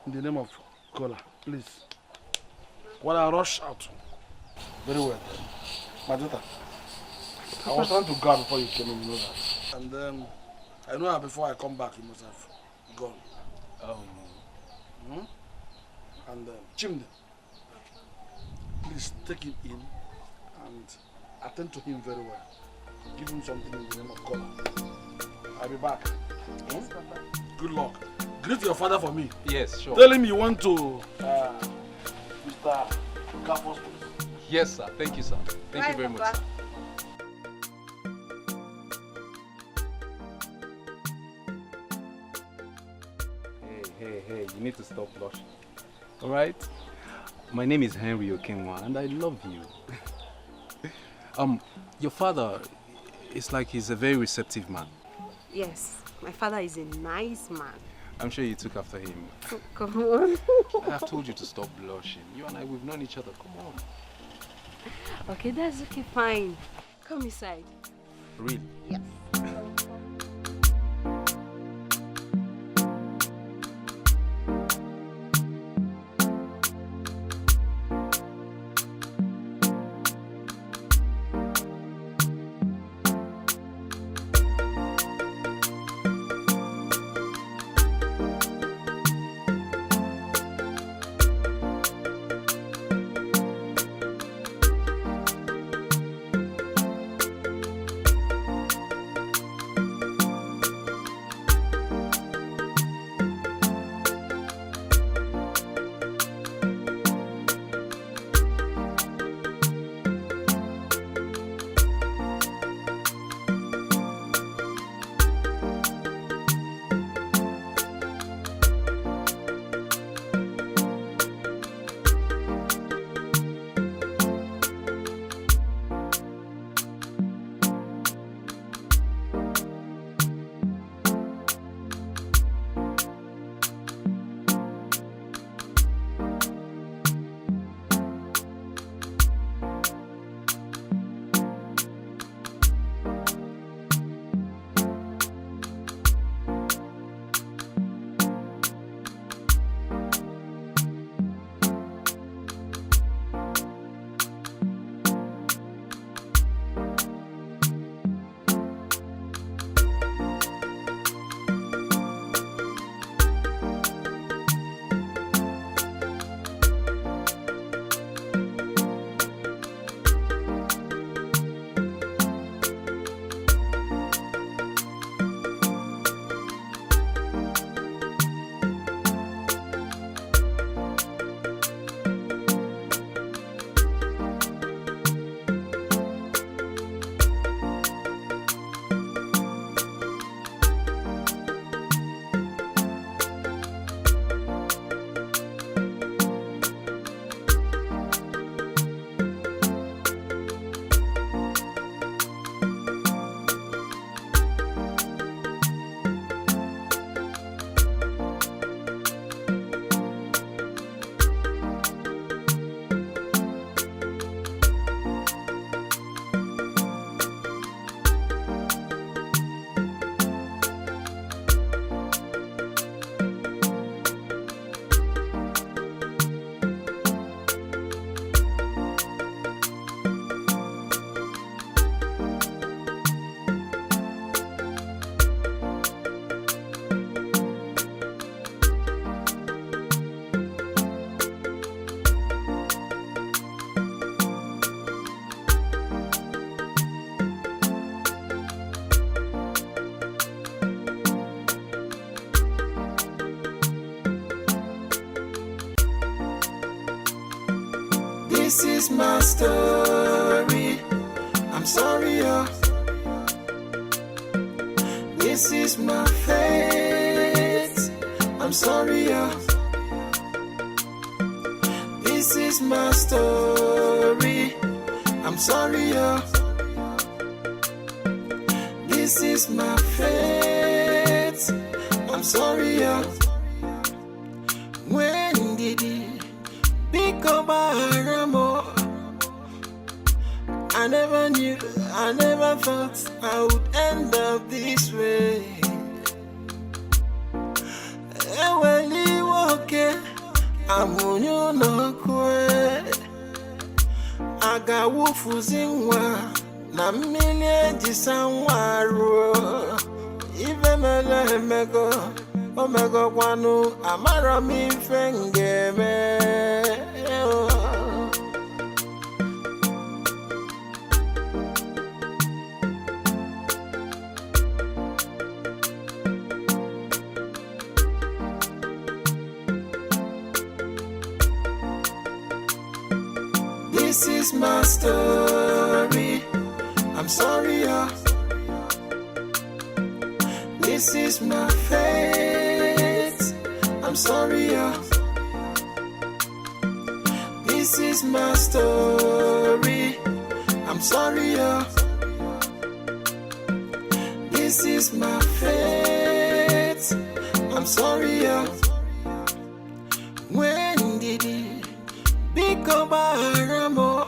In the name of Kola, please. While I rush out. Very well then. My daughter, I was trying to go before you came in, you know that. And I know that before I come back, you must have gone. And Chimney, please take him in and attend to him very well. Give him something in the name of God. I'll be back. Yes, Papa. Good luck. Greet your father for me. Yes, sure. Tell him you want to Mr. Kapos. Yes, sir. Thank you, sir. Thank you very much, sir. Hey, you need to stop blushing. All right? My name is Henry Okenwa, and I love you. Your father is like he's a very receptive man. Yes, my father is a nice man. I'm sure you took after him. Oh, come on. I have told you to stop blushing. You and I, we've known each other. Come on. Okay, that's okay, fine. Come inside. Really? Yes. This is my story. I'm sorry, oh. This is my fate. I'm sorry, oh. This is my story. I'm sorry, oh. This is my fate. I'm sorry, oh. When did it become a ramo? I never knew, I never thought I would end up this way. When you walk in, I'm on you no quit. I got woofers in one, na million jisanwaro. Even a lemego, omega wanu, amara mi fengeme. This is my story. I'm sorry, oh. This is my fate. I'm sorry, oh. This is my story. I'm sorry, oh. This is my fate. I'm sorry, oh. When did it become a ramo?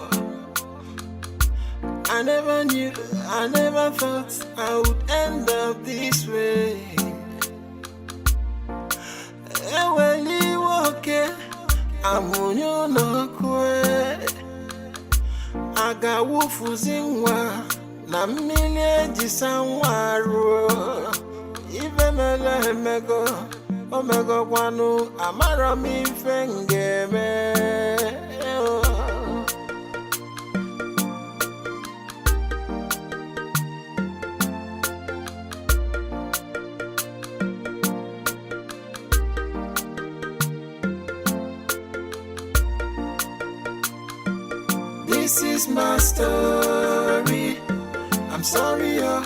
I never knew, I never thought I would end up this way. When you walk in, I'm on you no quit. I got woofers in one, na million jisanwaro. Even a lemego, omega wanu, amara mi fengeme. This is my story. I'm sorry, oh.